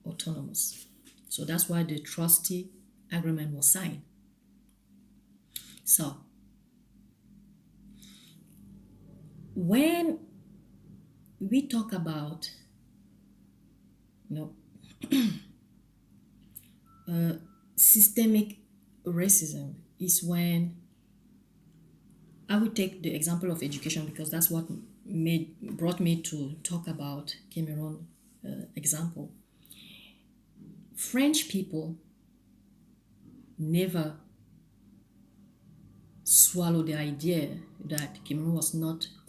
Speaker 1: autonomous. So that's why the trustee agreement was signed. So when we talk about systemic racism, is when I would take the example of education, because that's what brought me to talk about Cameroon example. French people never swallowed the idea that Cameroon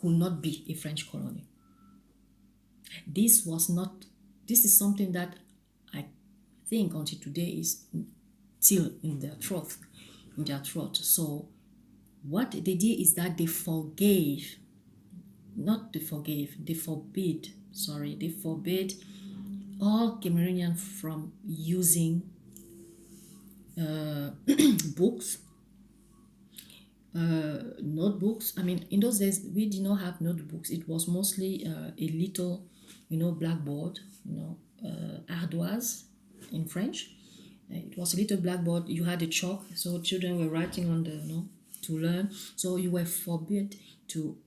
Speaker 1: could not be a French colony. This is something that I think until today is still in their throat. So what they did is that they forbade all Cameroonians from using books, notebooks. I mean, in those days we did not have notebooks. It was mostly a little, blackboard, ardoise in French. It was a little blackboard. You had a chalk, so children were writing on the, to learn. So you were forbid to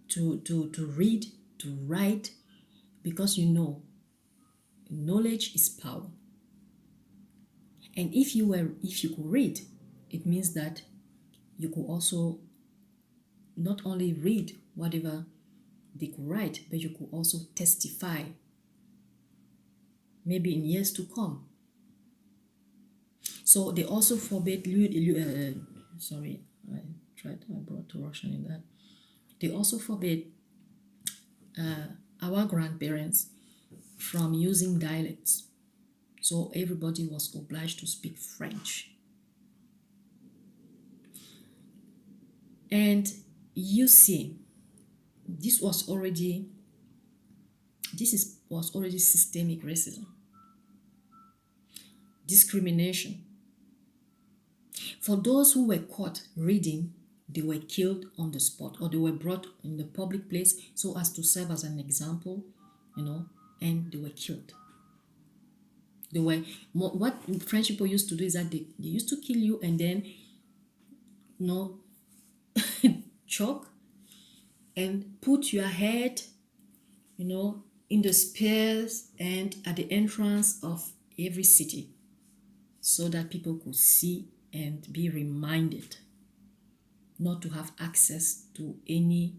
Speaker 1: to read, to write, because knowledge is power. And if you could read, it means that you could also not only read whatever they could write, but you could also testify, maybe in years to come. So they also forbade, sorry, I brought to Russian in that. They also forbade our grandparents from using dialects. So everybody was obliged to speak French. And you see, this was already systemic racism, discrimination. For those who were caught reading, they were killed on the spot, or they were brought in the public place so as to serve as an example, and they were killed. What French people used to do is that they used to kill you and then choke and put your head in the spears and at the entrance of every city, so that people could see and be reminded not to have access to any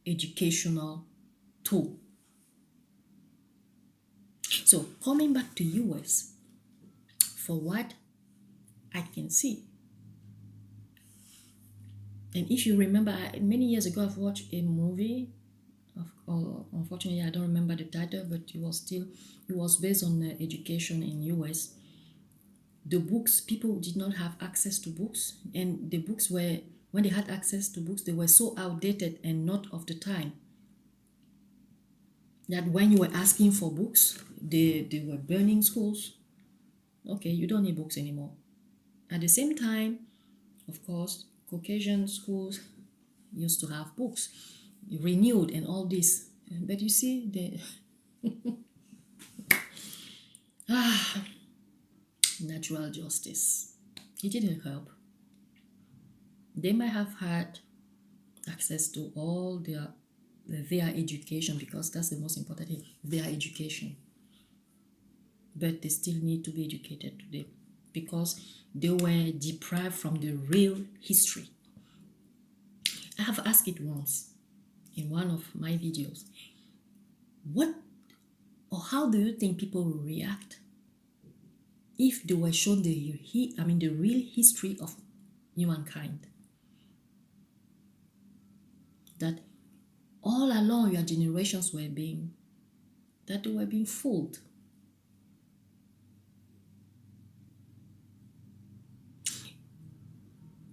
Speaker 1: educational tool. So coming back to US, for what I can see, and if you remember, many years ago I've watched a movie. Unfortunately, I don't remember the title, but it was based on education in US. The books, people did not have access to books, and the books were, when they had access to books, they were so outdated and not of the time that when you were asking for books, they were burning schools. Okay, you don't need books anymore. At the same time, of course, Caucasian schools used to have books renewed and all this, but you see, natural justice, it didn't help. They might have had access to all their education, because that's the most important thing, their education, but they still need to be educated today because they were deprived from the real history. I have asked it once in one of my videos, what or how do you think people will react if they were shown the real history of humankind? That all along your generations were being fooled.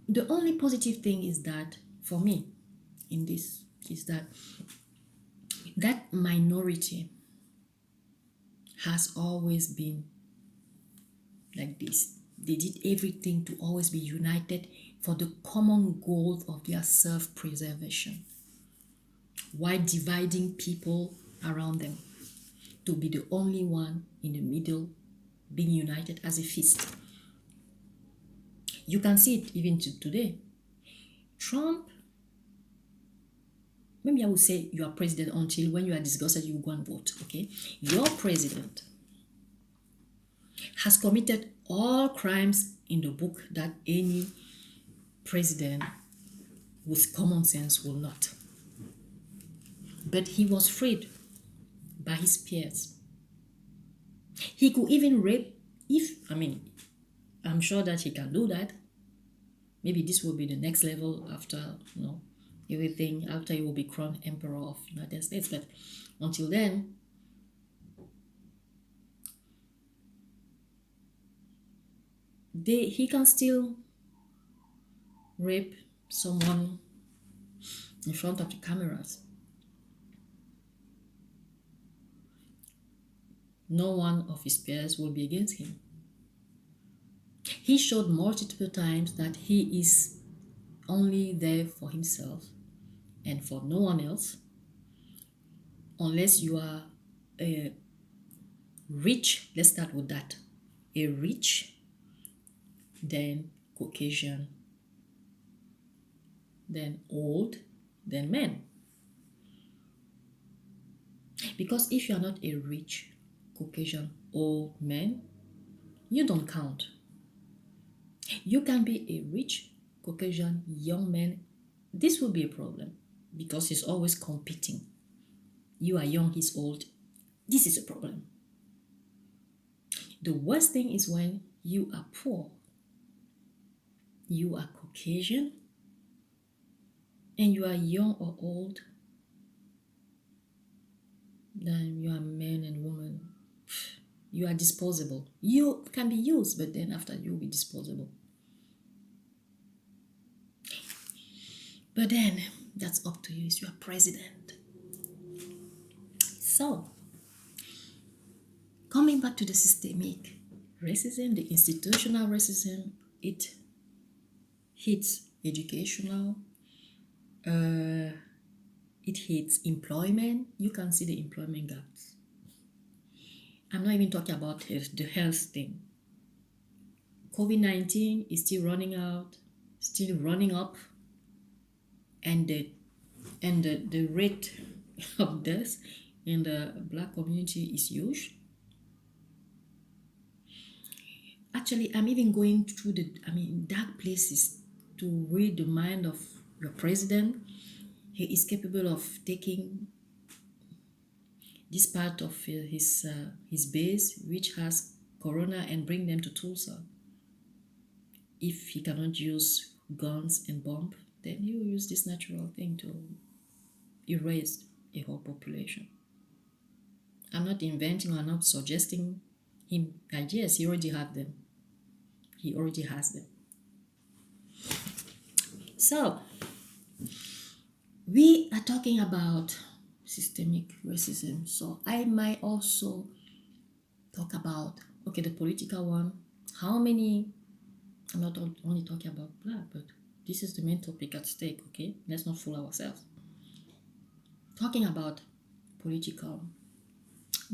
Speaker 1: The only positive thing is that, for me, in this, is that minority has always been like this. They did everything to always be united for the common goal of their self-preservation, while dividing people around them to be the only one in the middle, being united as a fist. You can see it even today. Trump, maybe I would say you are president until when you are disgusted, you go and vote, okay? Your president has committed all crimes in the book that any president with common sense will not. But he was freed by his peers. He could even rape, I'm sure that he can do that. Maybe this will be the next level after, everything, after he will be crowned Emperor of the United States. But until then, he can still rape someone in front of the cameras. No one of his peers will be against him. He showed multiple times that he is only there for himself and for no one else, unless you are a rich. Let's start with that. A rich, then Caucasian, then old, then men. Because if you are not a rich Caucasian old man, you don't count. You can be a rich Caucasian young man. This will be a problem because he's always competing. You are young, he's old. This is a problem. The worst thing is when you are poor, you are Caucasian, and you are young or old, then you are man and woman. You are disposable. You can be used, but then after you'll be disposable. But then that's up to you. It's your president. So, coming back to the systemic racism, the institutional racism, it hits educational, it hits employment. You can see the employment gaps. I'm not even talking about the health thing. COVID-19 is still running out, still running up, and the rate of deaths in the Black community is huge. Actually, I'm even going through dark places to read the mind of your president. He is capable of taking this part of his base, which has corona, and bring them to Tulsa. If he cannot use guns and bomb, then he will use this natural thing to erase a whole population. I'm not inventing or not suggesting him ideas. He already have them. He already has them. So, we are talking about systemic racism. So, I might also talk about, the political one. How many, I'm not only talking about Black, but this is the main topic at stake, okay? Let's not fool ourselves. Talking about political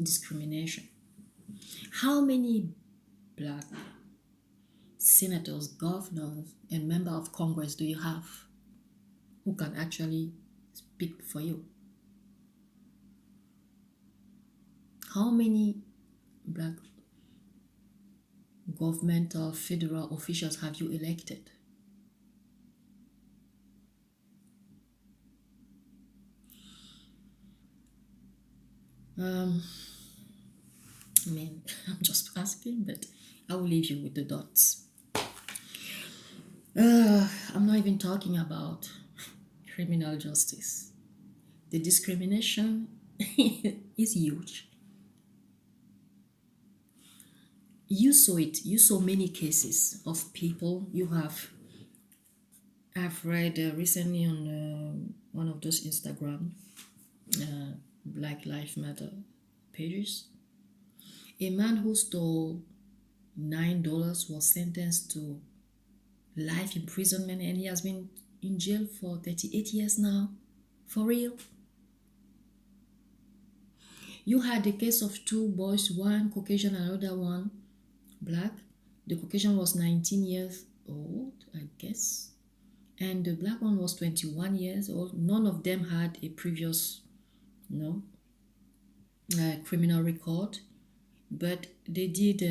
Speaker 1: discrimination. How many Black senators, governors, and members of Congress do you have who can actually speak for you? How many Black government or federal officials have you elected? I'm just asking, but I will leave you with the dots. I'm not even talking about criminal justice. The discrimination is huge. You saw it. You saw many cases of people. I've read recently on one of those Instagram Black Lives Matter pages. A man who stole $9 was sentenced to life imprisonment, and he has been in jail for 38 years now. For real. You had the case of two boys, one Caucasian, another one Black. The Caucasian was 19 years old, I guess, and the Black one was 21 years old. None of them had a previous criminal record, but they did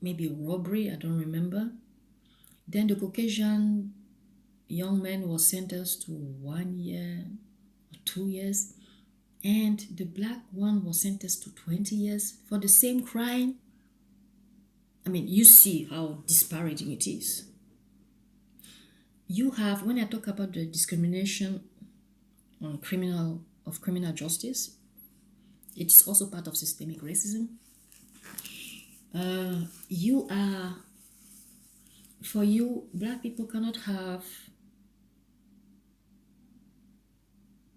Speaker 1: maybe a robbery, I don't remember. Then the Caucasian young man was sentenced to 1 year or 2 years, and the Black one was sentenced to 20 years for the same crime. You see how disparaging it is. You have, when I talk about the discrimination on criminal justice, it is also part of systemic racism. For you, Black people cannot have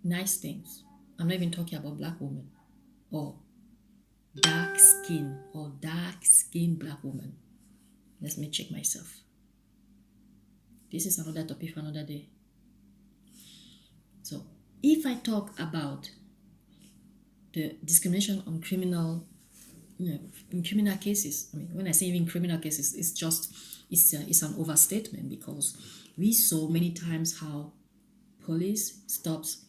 Speaker 1: nice things. I'm not even talking about Black women or dark skin Black woman. Let me check myself. This is another topic for another day. So, if I talk about the discrimination on criminal you know, in criminal cases, I mean, when I say even criminal cases, it's an overstatement, because we saw many times how police stops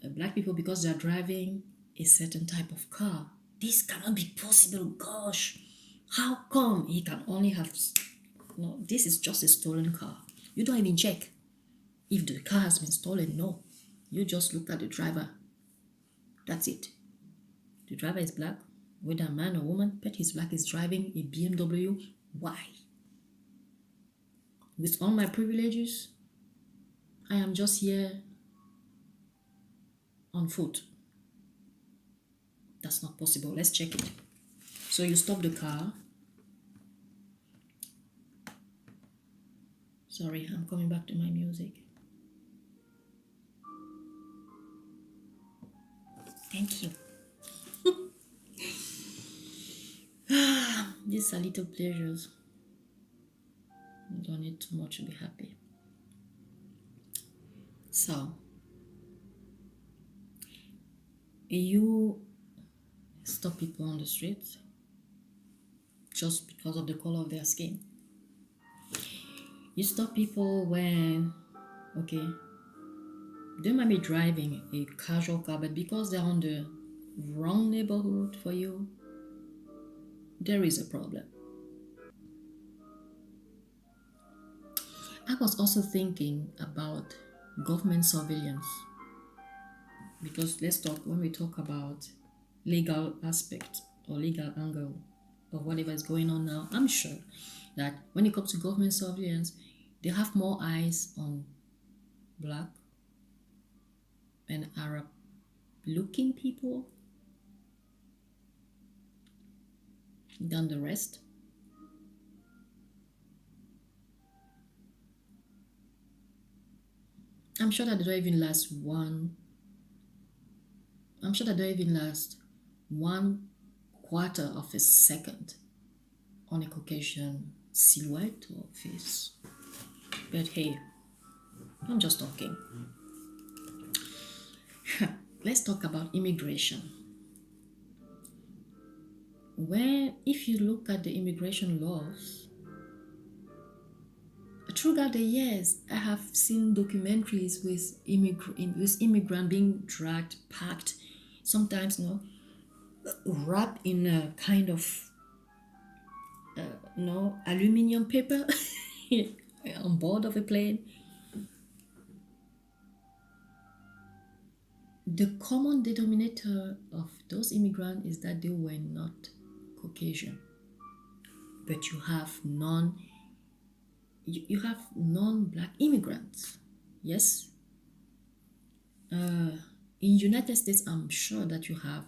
Speaker 1: black people because they are driving a certain type of car. This cannot be possible. Gosh, how come he can only have? No, this is just a stolen car. You don't even check if the car has been stolen. No, you just look at the driver. That's it. The driver is black, whether a man or woman, but he's black, is driving a BMW. Why? With all my privileges, I am just here on foot. That's not possible. Let's check it. So you stop the car. Sorry, I'm coming back to my music. Thank you. These are little pleasures. You don't need too much to be happy. So, you stop people on the streets just because of the color of their skin. You stop people when, okay, they might be driving a casual car, but because they're on the wrong neighborhood for you, there is a problem. I was also thinking about government surveillance, because let's talk, when we talk about legal aspect or legal angle of whatever is going on now, I'm sure that when it comes to government surveillance, they have more eyes on black and Arab looking people than the rest. I'm sure that they don't even last one. I'm sure that they don't even last 1/4 of a second on a Caucasian silhouette or face. But hey, I'm just talking. Let's talk about immigration. When, if you look at the immigration laws, throughout the years, I have seen documentaries with immigrant being dragged, packed, sometimes wrapped in a kind of aluminium paper on board of a plane. The common denominator of those immigrants is that they were not Caucasian, but you have non-black immigrants. Yes, in United States, I'm sure that you have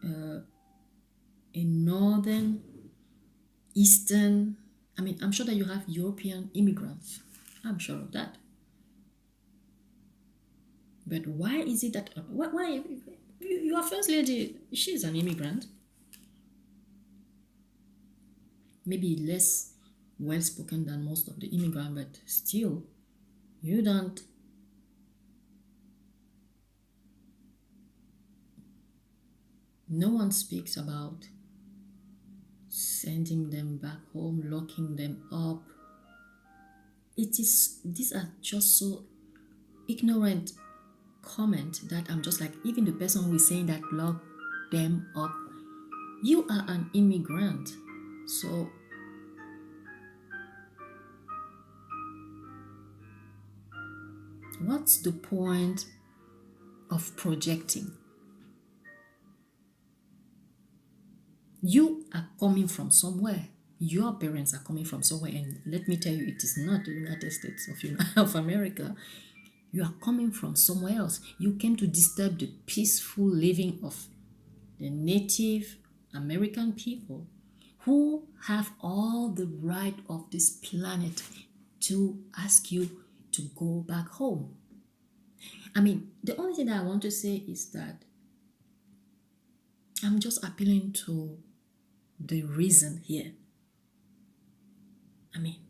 Speaker 1: a northern, eastern. I mean, I'm sure that you have European immigrants. I'm sure of that. But why is it that why your first lady, she's an immigrant, maybe less well spoken than most of the immigrants, but still, you don't. No one speaks about sending them back home, locking them up. These are just so ignorant comment that I'm just like, even the person who is saying that lock them up, you are an immigrant. So what's the point of projecting? You are coming from somewhere. Your parents are coming from somewhere, and let me tell you, it is not the United States of America. You are coming from somewhere else. You came to disturb the peaceful living of the Native American people who have all the right of this planet to ask you to go back home. I mean, the only thing that I want to say is that I'm just appealing to the reason here. I mean,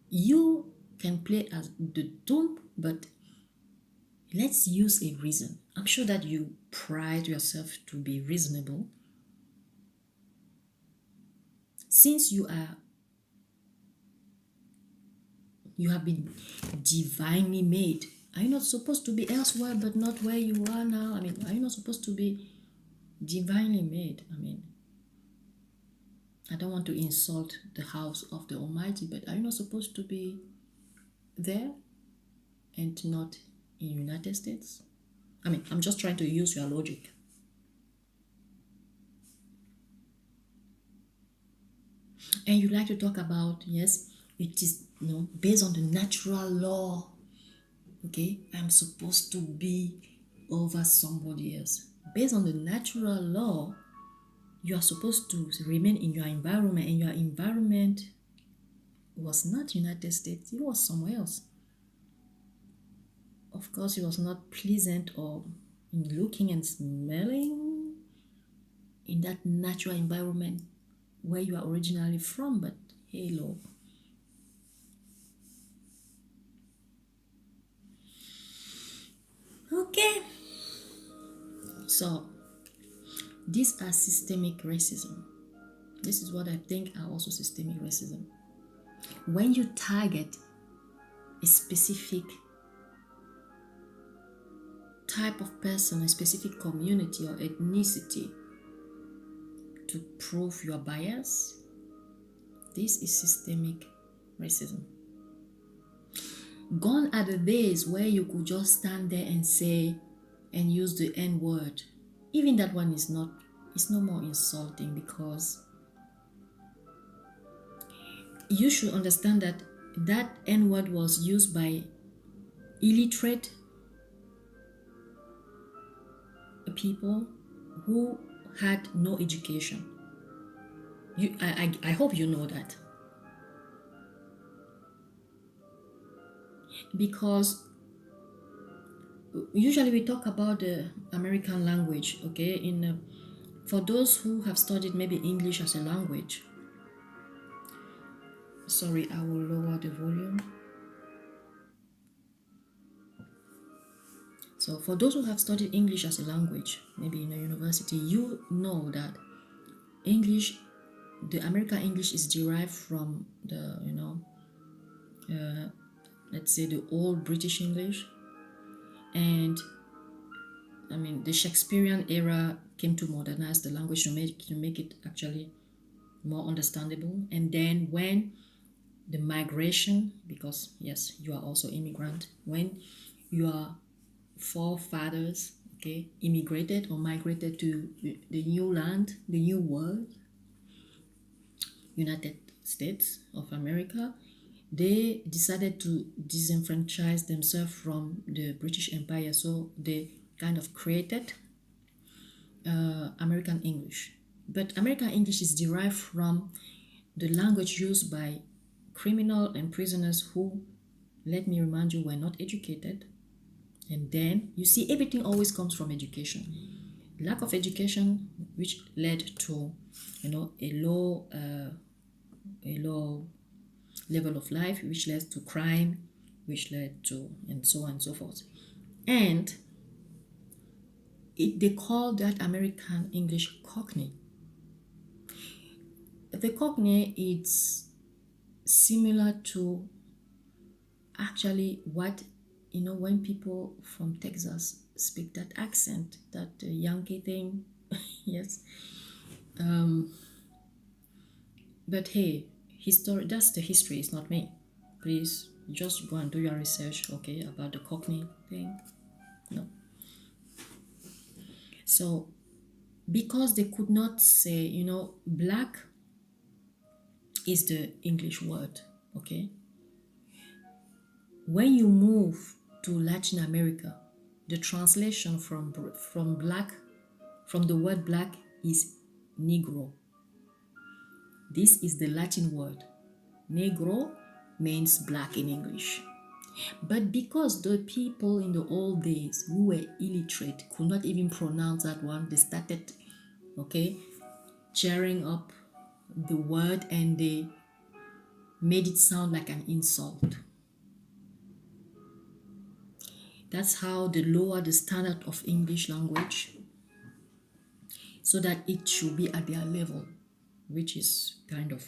Speaker 1: you can play as the dump, but Let's use a reason. I'm sure that you pride yourself to be reasonable. Since you have been divinely made, are you not supposed to be elsewhere but not where you are now? I mean, are you not supposed to be divinely made? I mean, I don't want to insult the house of the Almighty, but are you not supposed to be there and not in United States? I mean, I'm just trying to use your logic. And you like to talk about, yes, it is, based on the natural law. Okay, I'm supposed to be over somebody else. Based on the natural law, you are supposed to remain in your environment, and your environment was not United States, it was somewhere else. Of course, it was not pleasant or looking and smelling in that natural environment where you are originally from, but hello. Okay, so these are systemic racism. This is what I think are also systemic racism. When you target a specific type of person, a specific community or ethnicity to prove your bias, this is systemic racism. Gone are the days where you could just stand there and say and use the N word. Even that one is no more insulting, because you should understand that that N word was used by illiterate people who had no education. I hope you know that. Because usually we talk about the American language, okay? For those who have studied maybe English as a language. Sorry, I will lower the volume. So for those who have studied English as a language, maybe in a university, you know that English, the American English, is derived from the, let's say the old British English. And I mean, the Shakespearean era came to modernize the language to make it actually more understandable. And then when the migration, because yes, you are also immigrant, when your forefathers, okay, immigrated or migrated to the new land, the new world, United States of America, they decided to disenfranchise themselves from the British Empire. So they kind of created American English. But American English is derived from the language used by criminals and prisoners who, let me remind you, were not educated. And then you see, everything always comes from education. Lack of education, which led to, a low level of life, which led to crime, which led to, and so on and so forth. And they call that American English Cockney. The Cockney is similar to actually what, when people from Texas speak that accent, that Yankee thing. Yes. But hey, that's the history, it's not me. Please just go and do your research, okay, about the Cockney thing. No. So because they could not say, black is the English word, okay? When you move to Latin America, the translation from black, from the word black, is negro. This is the Latin word. Negro means black in English. But because the people in the old days who were illiterate could not even pronounce that one, they started, tearing up the word, and they made it sound like an insult. That's how they lower the standard of English language so that it should be at their level, which is kind of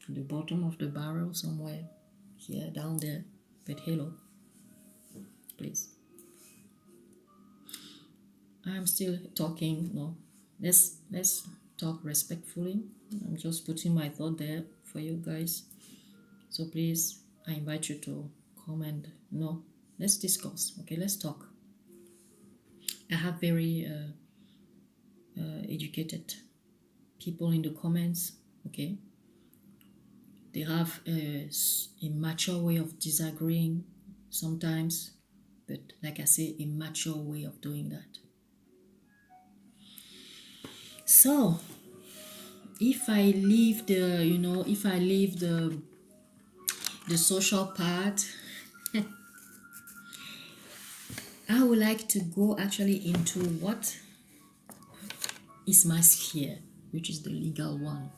Speaker 1: the bottom of the barrel somewhere here, down there. But hello, please. I'm still talking. No, let's talk respectfully. I'm just putting my thought there for you guys. So please, I invite you to comment. No, let's discuss. Okay, let's talk. I have very educated people in the comments. Okay, they have a mature way of disagreeing sometimes, but like I say, a mature way of doing that. So if I leave the, if I leave the social part, I would like to go actually into what is my sphere, which is the legal one.